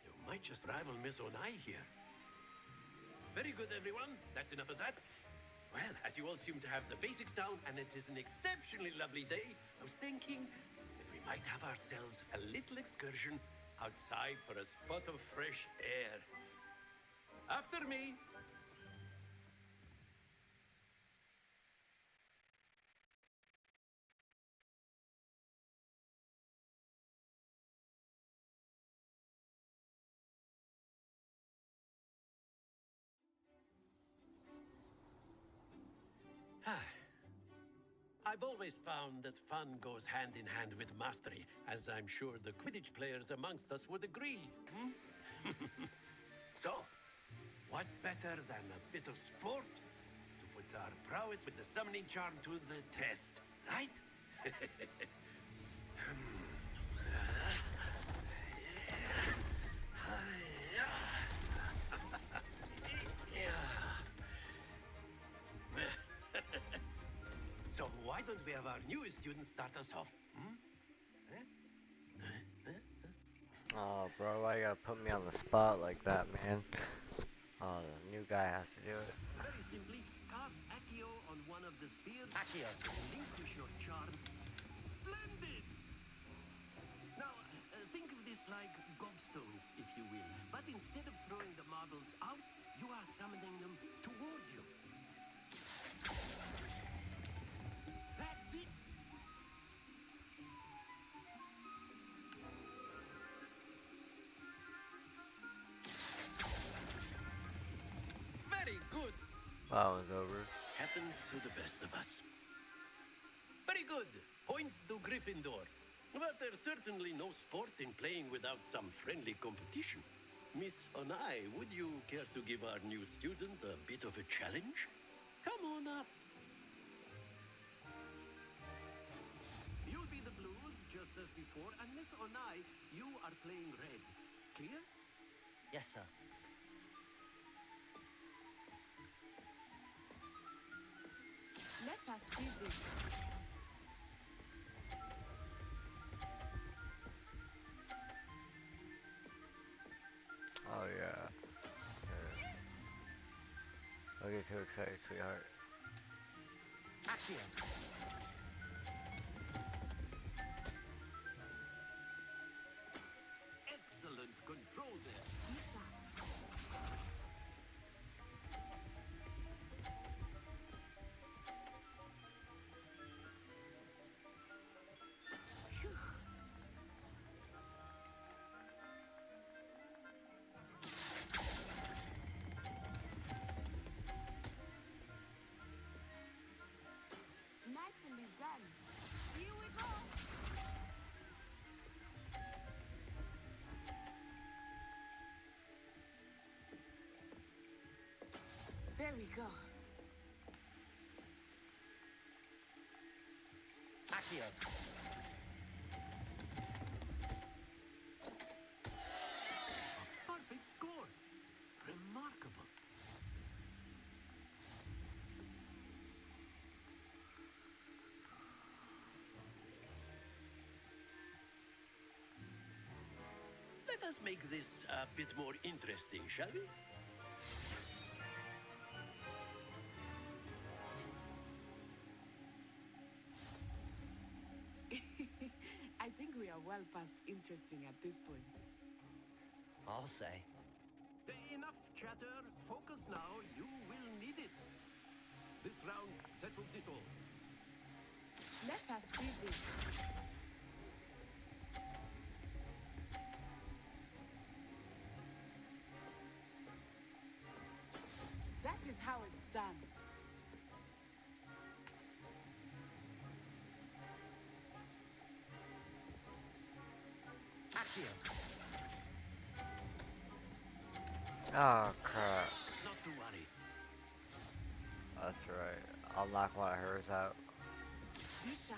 You might just rival Miss Onai here. Very good, everyone. That's enough of that. Well, as you all seem to have the basics down, and it is an exceptionally lovely day, I was thinking that we might have ourselves a little excursion outside for a spot of fresh air. After me. I've always found that fun goes hand in hand with mastery, as I'm sure the Quidditch players amongst us would agree. So, what better than a bit of sport to put our prowess with the summoning charm to the test, right? So why don't we have our newest student start us off? Oh, bro, why you gotta put me on the spot like that, man? Oh, the new guy has to do it. Very simply, cast Accio on one of the spheres. Accio. Relinquish your charm. Splendid! Now, think of this like gobstones, if you will. But instead of throwing the marbles out, you are summoning them toward you. That's it! Very good. That one's over. Happens to the best of us. Very good. Points to Gryffindor. But there's certainly no sport in playing without some friendly competition. Miss Onai, would you care to give our new student a bit of a challenge? Come on up. You'll be the blues, just as before, and Miss Onai, you are playing red. Clear? Yes, sir. Let us see this. Oh, yeah. Don't get too excited, sweetheart. Accio. Excellent control there. Misha. Nicely done. Here we go. There we go. Accio. Perfect score. Remarkable. Let us make this a bit more interesting, shall we? I think we are well past interesting at this point. I'll say. Enough chatter. Focus now. You will need it. This round settles it all. Let us see this. That is how it's done. Accio. Oh, crap. Not to worry. That's right. I'll knock one of hers out. Misha.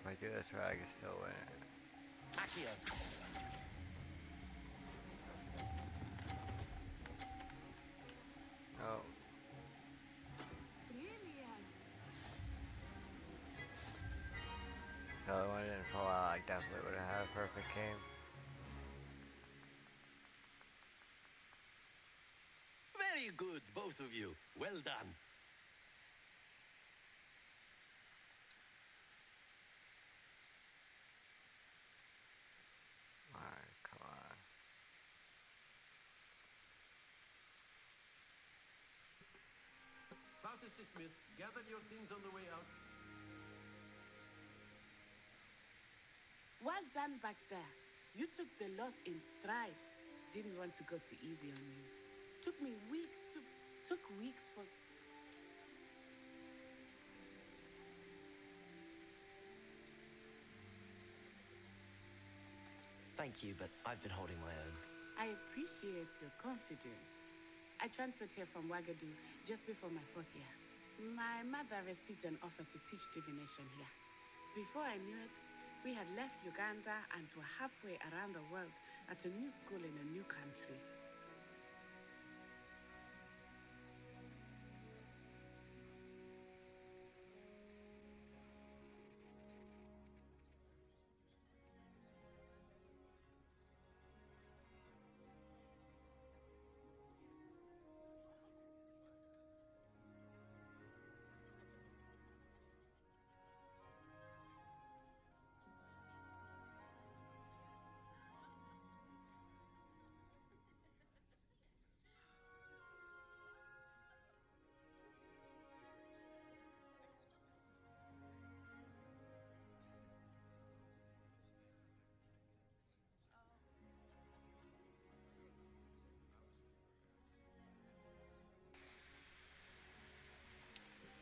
I do this right, I can still win it. Accio. No. If the other one didn't fall out, I definitely would have had a perfect game. Very good, both of you. Well done. Alright, come on. Class is dismissed. Gather your things on the way out. Well done back there. You took the loss in stride. Didn't want to go too easy on you. Took weeks for... Thank you, but I've been holding my own. I appreciate your confidence. I transferred here from Wagadu just before my 4th year. My mother received an offer to teach divination here. Before I knew it, we had left Uganda and were halfway around the world at a new school in a new country.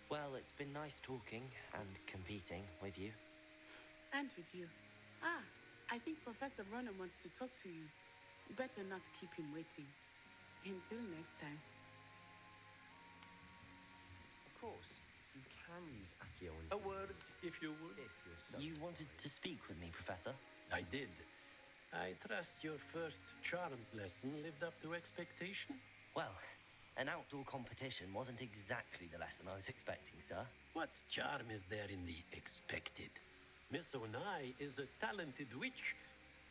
Well, it's been nice talking and competing with you. And with you. Ah, I think Professor Ronan wants to talk to you. Better not keep him waiting. Until next time. Of course, you can use Accio and A word, if you would. if you're so You wanted to speak with me, Professor? I did. I trust your first charms lesson lived up to expectation? Well, an outdoor competition wasn't exactly the lesson I was expecting, sir. What charm is there in the expected? Miss Onai is a talented witch.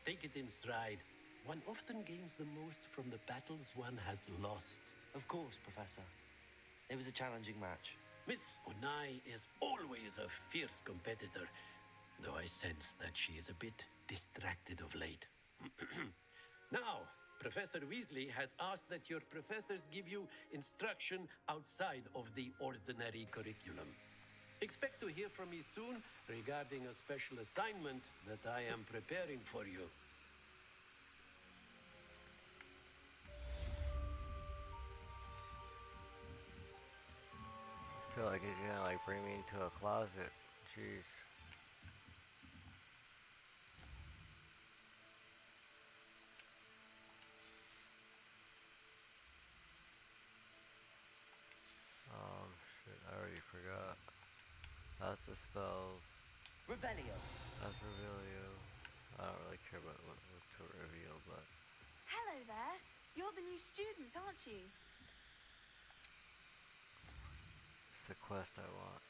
Take it in stride. One often gains the most from the battles one has lost. Of course, Professor. It was a challenging match. Miss Onai is always a fierce competitor, though I sense that she is a bit distracted of late. Now, Professor Weasley has asked that your professors give you instruction outside of the ordinary curriculum. Expect to hear from me soon regarding a special assignment that I am preparing for you. I feel like he's gonna like bring me into a closet. Jeez. Shit, I already forgot. That's the spells. Revelio. That's Revelio. I don't really care about what to reveal, but... Hello there. You're the new student, aren't you? It's the quest I want.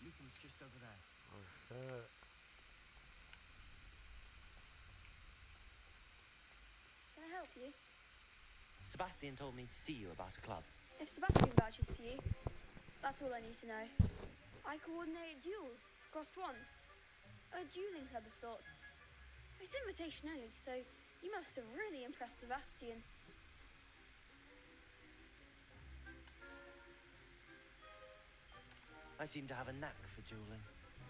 Lucan's just over there. Oh shit. Can I help you? Sebastian told me to see you about a club. If Sebastian vouches for you, that's all I need to know. I coordinate duels for crossed wands. A dueling club of sorts. It's invitation only, so you must have really impressed Sebastian. I seem to have a knack for dueling.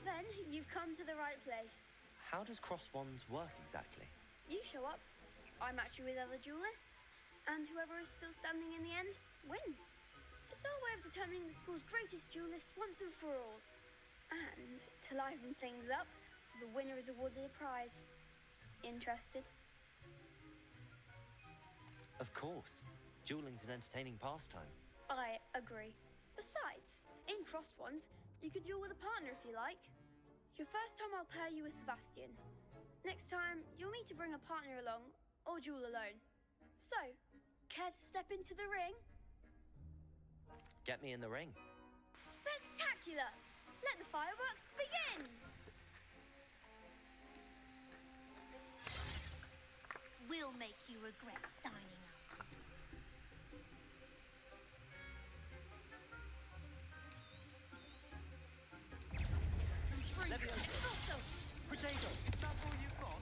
Then you've come to the right place. How does cross wands work exactly? You show up, I match you with other duelists, and whoever is still standing in the end wins. It's our way of determining the school's greatest duelist once and for all. And to liven things up, the winner is awarded a prize. Interested? Of course. Dueling's an entertaining pastime. I agree. Besides, in crossed ones, you could duel with a partner if you like. Your first time I'll pair you with Sebastian. Next time, you'll need to bring a partner along, or duel alone. So, care to step into the ring? Get me in the ring. Spectacular! Let the fireworks begin! We'll make you regret signing up. Levioso! Potato! That's all you've got?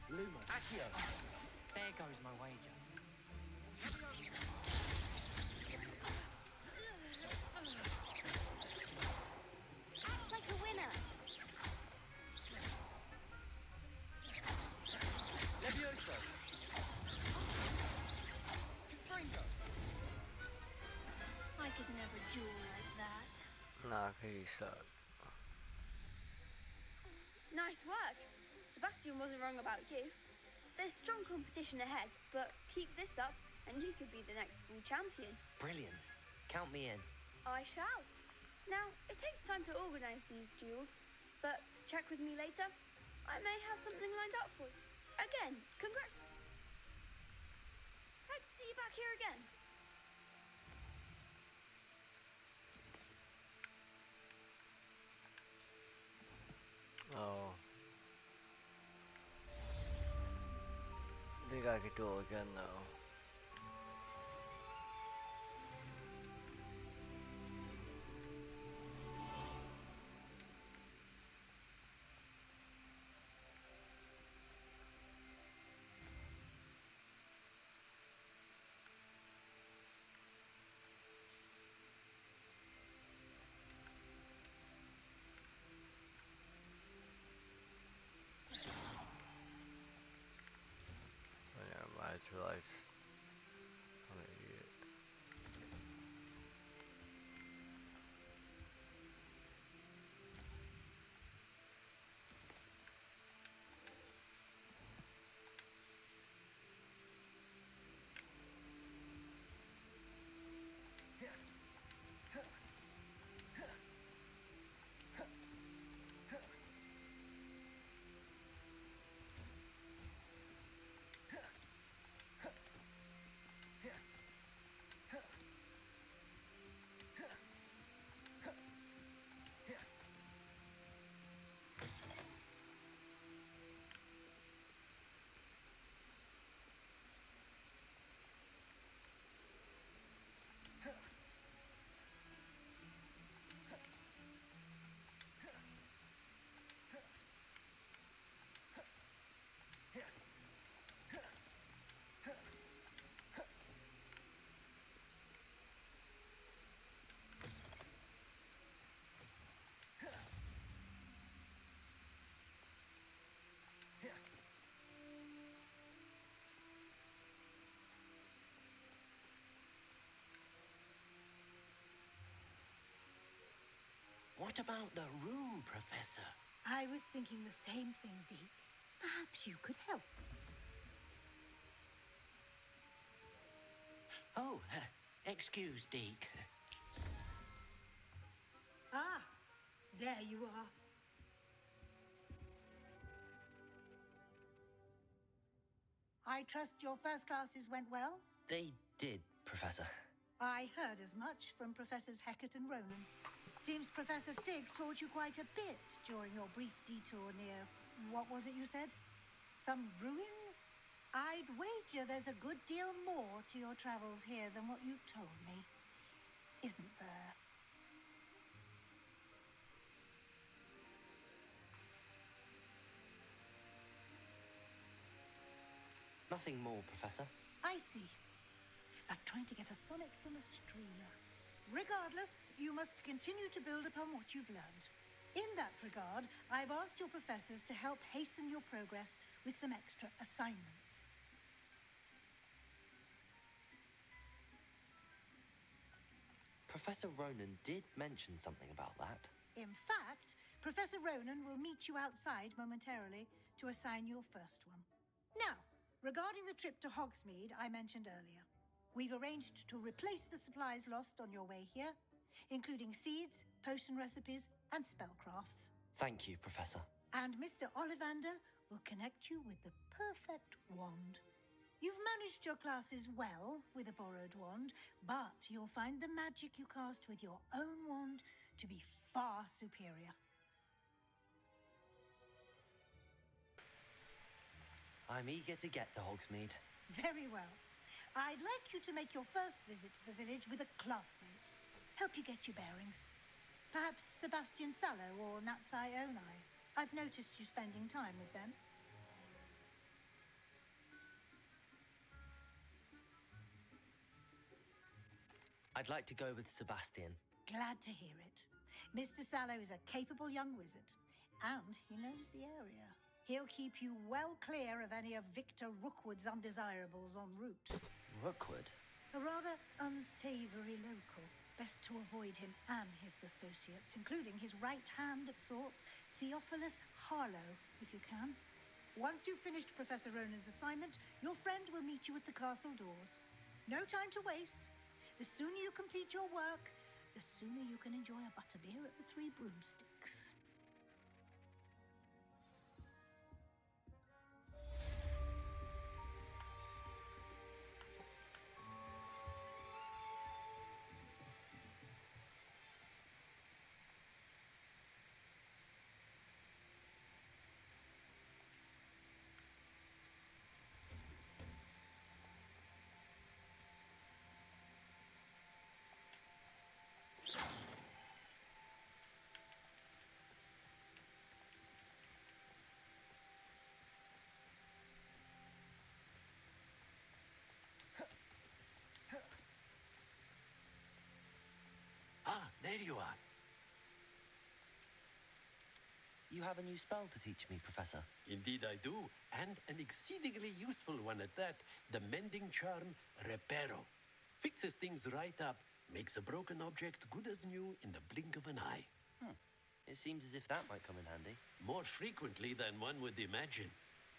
Luma! Accio! There goes my wager. Act like a winner. Levioso! Confringo! I could never duel like that. Nah, he suck. Nice work. Sebastian wasn't wrong about you. There's strong competition ahead, but keep this up and you could be the next school champion. Brilliant. Count me in. I shall. Now, it takes time to organise these duels, but check with me later. I may have something lined up for you. Again, congrats. Hope to see you back here again. Oh. I think I could do it again though. I just realized I'm an idiot. What about the room, Professor? I was thinking the same thing, Deke. Perhaps you could help. Oh, excuse, Deke. Ah, there you are. I trust your first classes went well? They did, Professor. I heard as much from Professors Hecat and Ronan. Seems Professor Fig taught you quite a bit during your brief detour near... what was it you said? Some ruins? I'd wager there's a good deal more to your travels here than what you've told me. Isn't there? Nothing more, Professor. I see. Like trying to get a sonnet from a streamer. Regardless, you must continue to build upon what you've learned. In that regard, I've asked your professors to help hasten your progress with some extra assignments. Professor Ronan did mention something about that. In fact, Professor Ronan will meet you outside momentarily to assign your first one. Now, regarding the trip to Hogsmeade I mentioned earlier, we've arranged to replace the supplies lost on your way here, including seeds, potion recipes, and spellcrafts. Thank you, Professor. And Mr. Ollivander will connect you with the perfect wand. You've managed your classes well with a borrowed wand, but you'll find the magic you cast with your own wand to be far superior. I'm eager to get to Hogsmeade. Very well. I'd like you to make your first visit to the village with a classmate. Help you get your bearings. Perhaps Sebastian Sallow or Natsai Onai. I've noticed you spending time with them. I'd like to go with Sebastian. Glad to hear it. Mr. Sallow is a capable young wizard, and he knows the area. He'll keep you well clear of any of Victor Rookwood's undesirables en route. Rookwood? A rather unsavory local. Best to avoid him and his associates, including his right hand of sorts, Theophilus Harlow, if you can. Once you've finished Professor Ronan's assignment, your friend will meet you at the castle doors. No time to waste. The sooner you complete your work, the sooner you can enjoy a butterbeer at the Three Broomsticks. Ah, there you are. You have a new spell to teach me, Professor. Indeed I do, and an exceedingly useful one at that. The mending charm, Reparo. Fixes things right up, makes a broken object good as new in the blink of an eye. It seems as if that might come in handy. More frequently than one would imagine.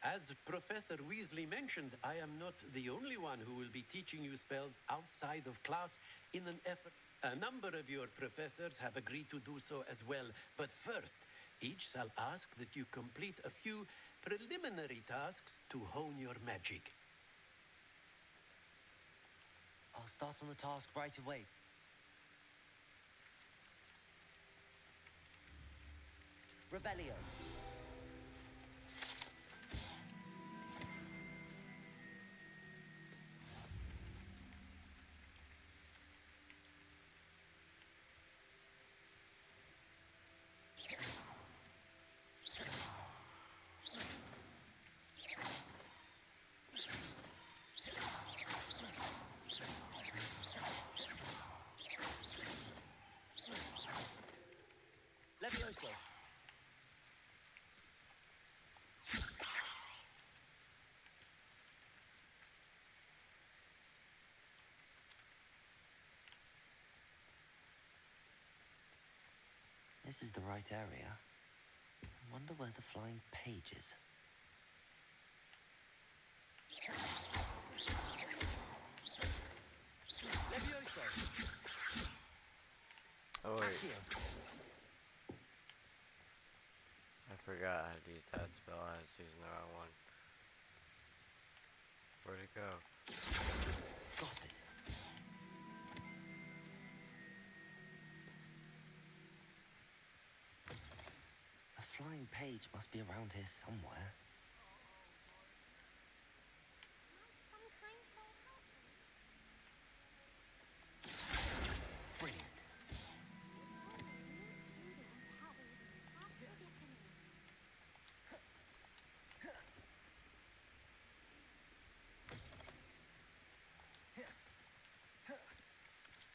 As Professor Weasley mentioned, I am not the only one who will be teaching you spells outside of class in an effort. A number of your professors have agreed to do so as well, but first, each shall ask that you complete a few preliminary tasks to hone your magic. I'll start on the task right away. Revelio. Levioso. This is the right area. I wonder where the flying page is. Levioso. Oh wait. Accio. I forgot how to use that spell. I was using the wrong one. Where'd it go? Got it. flying page must be around here somewhere. Brilliant.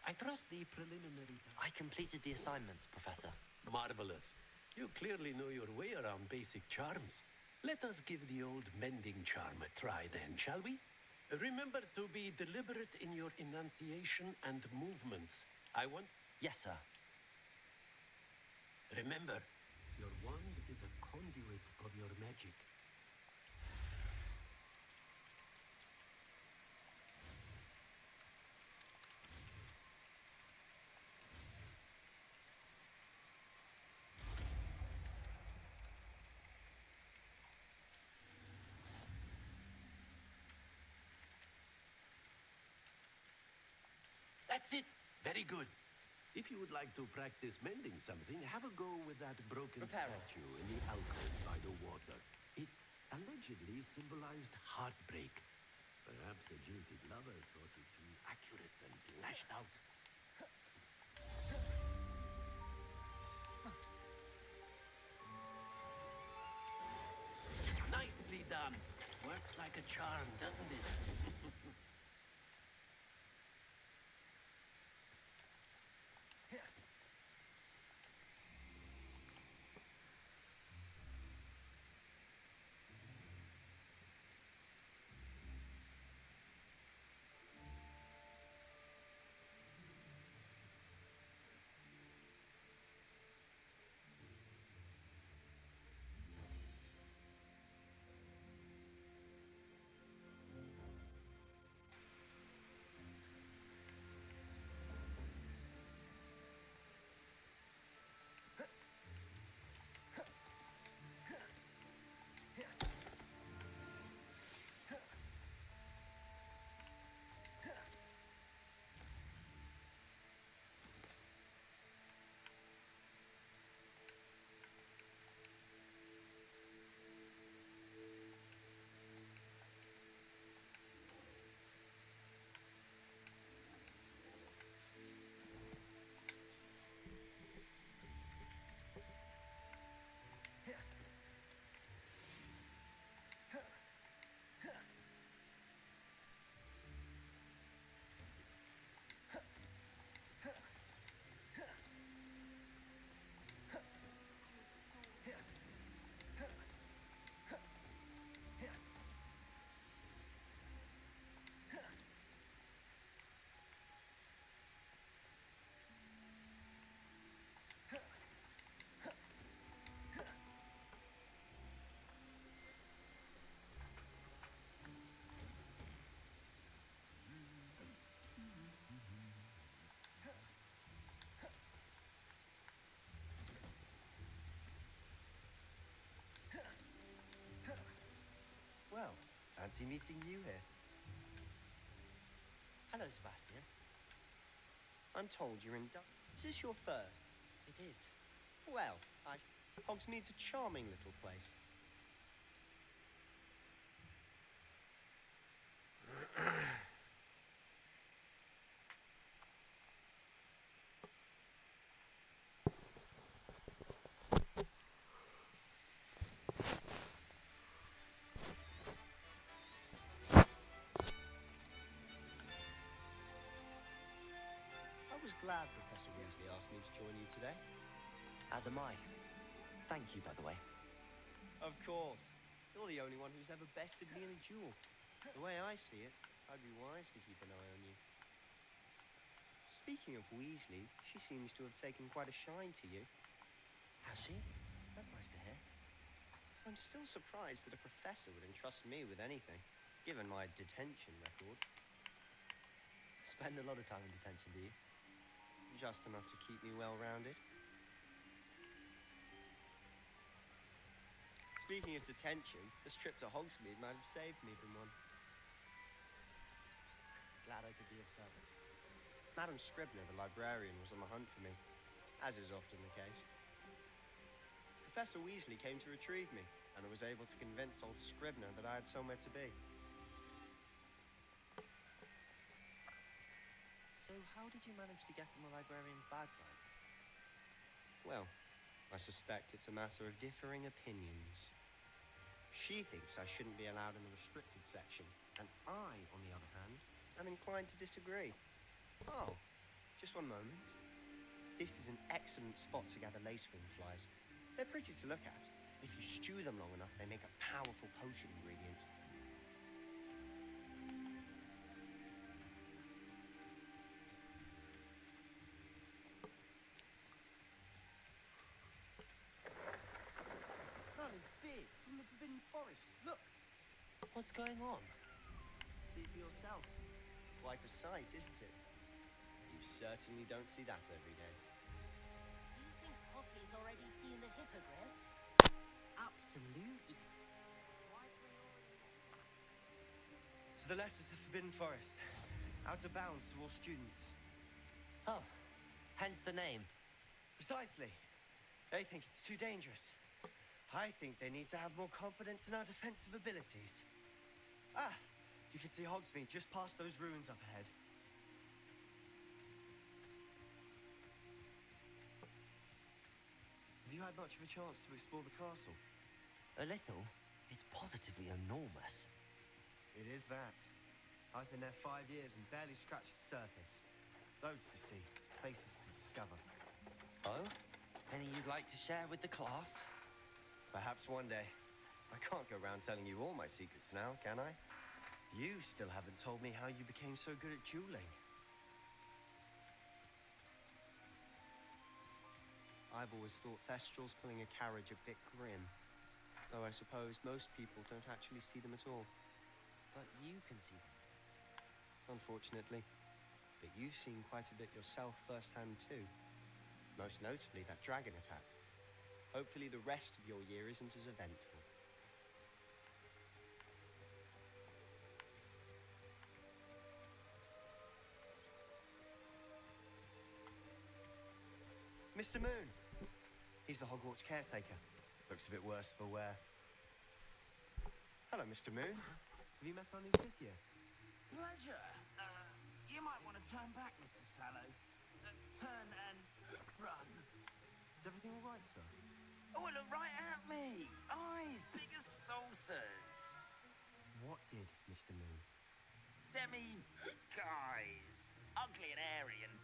I trust the preliminary... I completed the assignments, Professor. Marvelous. You clearly know your way around basic charms. Let us give the old mending charm a try then, shall we? Remember to be deliberate in your enunciation and movements. I want... Yes, sir. Remember, your wand is a conduit of your magic. That's it. Very good. If you would like to practice mending something, have a go with that broken statue in the alcove by the water. It allegedly symbolized heartbreak. Perhaps a jilted lover thought it too accurate and lashed out. Nicely done. Works like a charm, doesn't it? Well, fancy meeting you here. Hello, Sebastian. I'm told you're in Is this your first? It is. Well, Hogsmeade's a charming little place. I was glad Professor Weasley asked me to join you today. As am I. Thank you, by the way. Of course. You're the only one who's ever bested me in a duel. The way I see it, I'd be wise to keep an eye on you. Speaking of Weasley, she seems to have taken quite a shine to you. Has she? That's nice to hear. I'm still surprised that a professor would entrust me with anything, given my detention record. Spend a lot of time in detention, do you? Just enough to keep me well-rounded. Speaking of detention, this trip to Hogsmeade might have saved me from one. Glad I could be of service. Madam Scribner, the librarian, was on the hunt for me, as is often the case. Professor Weasley came to retrieve me, and I was able to convince old Scribner that I had somewhere to be. So how did you manage to get on the librarian's bad side? Well, I suspect it's a matter of differing opinions. She thinks I shouldn't be allowed in the restricted section, and I, on the other hand, am inclined to disagree. Oh, just one moment. This is an excellent spot to gather lacewing flies. They're pretty to look at. If you stew them long enough, they make a powerful potion ingredient. Merlin's beard from the Forbidden Forest. Look! What's going on? See for yourself. Quite a sight, isn't it? You certainly don't see that every day. Do you think Poppy's already seen the hippogriffs? Absolutely. To the left is the Forbidden Forest. Out of bounds to all students. Oh, hence the name. Precisely. They think it's too dangerous. I think they need to have more confidence in our defensive abilities. Ah, you can see Hogsmeade just past those ruins up ahead. Have you had much of a chance to explore the castle? A little. It's positively enormous. It is that. I've been there 5 years and barely scratched the surface. Loads to see, places to discover. Oh? Any you'd like to share with the class? Perhaps one day. I can't go around telling you all my secrets now, can I? You still haven't told me how you became so good at dueling. I've always thought Thestrals pulling a carriage a bit grim. Though I suppose most people don't actually see them at all. But you can see them. Unfortunately. But you've seen quite a bit yourself firsthand too. Most notably that dragon attack. Hopefully the rest of your year isn't as eventful. Mr. Moon! He's the Hogwarts caretaker. Looks a bit worse for wear. Hello, Mr. Moon. Have you met our new 5th year? Pleasure. You might want to turn back, Mr. Sallow. Turn and run. Is everything all right, sir? Oh, look right at me! Eyes big as saucers! What did, Mr. Moon? Guys, ugly and hairy and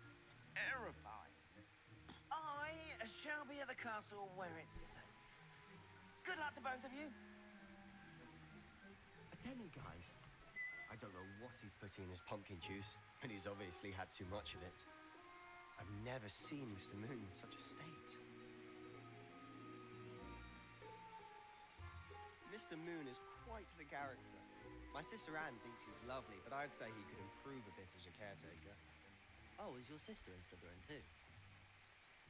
terrifying. I shall be at the castle where it's safe. Good luck to both of you. Attending, guys. I don't know what he's putting in his pumpkin juice, but he's obviously had too much of it. I've never seen Mr. Moon in such a state. Mr. Moon is quite the character. My sister Anne thinks he's lovely, but I'd say he could improve a bit as a caretaker. Oh, is your sister in Slytherin too?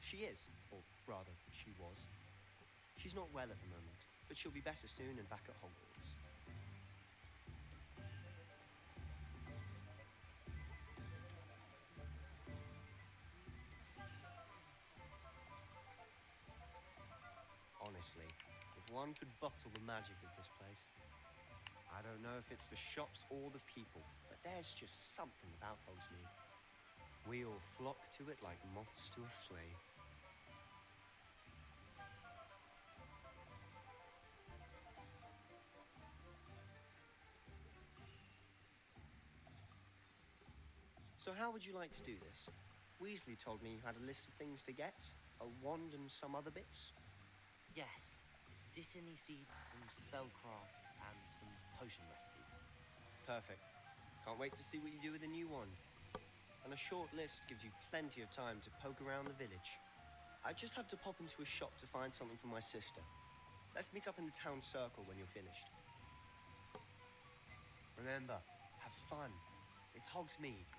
She is, or rather, she was. She's not well at the moment, but she'll be better soon and back at Hogwarts. Honestly, if one could bottle the magic of this place. I don't know if it's the shops or the people, but there's just something about Hogsmeade. We all flock to it like moths to a flame. So how would you like to do this? Weasley told me you had a list of things to get, a wand and some other bits. Yes. Dittany seeds, some spellcrafts, and some potion recipes. Perfect. Can't wait to see what you do with the new wand. And a short list gives you plenty of time to poke around the village. I just have to pop into a shop to find something for my sister. Let's meet up in the town circle when you're finished. Remember, have fun. It's Hogsmeade.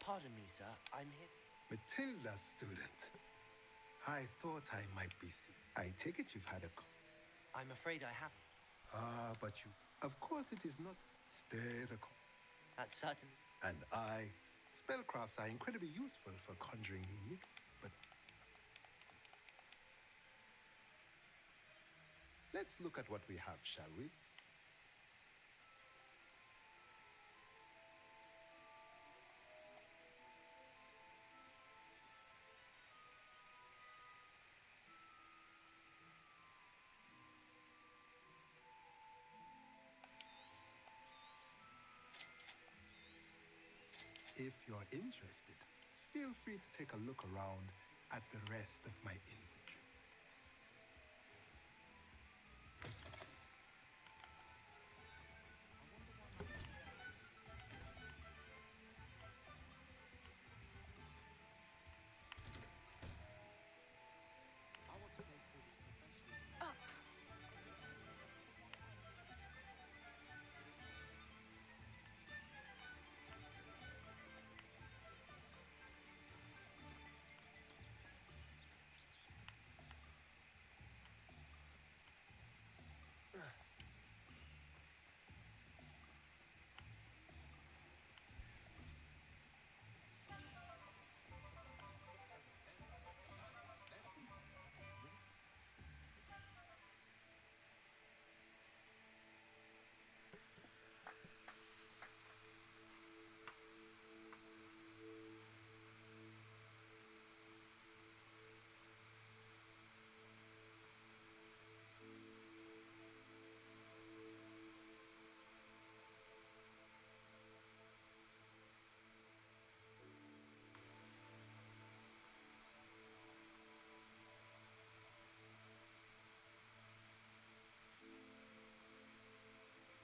Pardon me, sir. I'm here. Matilda, student. I thought I might be sick. I take it you've had a cold. I'm afraid I haven't. Ah, but you... Of course it is not. Stay the course. That's certain. And spellcrafts are incredibly useful for conjuring unique, but... Let's look at what we have, shall we? If you're interested, feel free to take a look around at the rest of my inventory.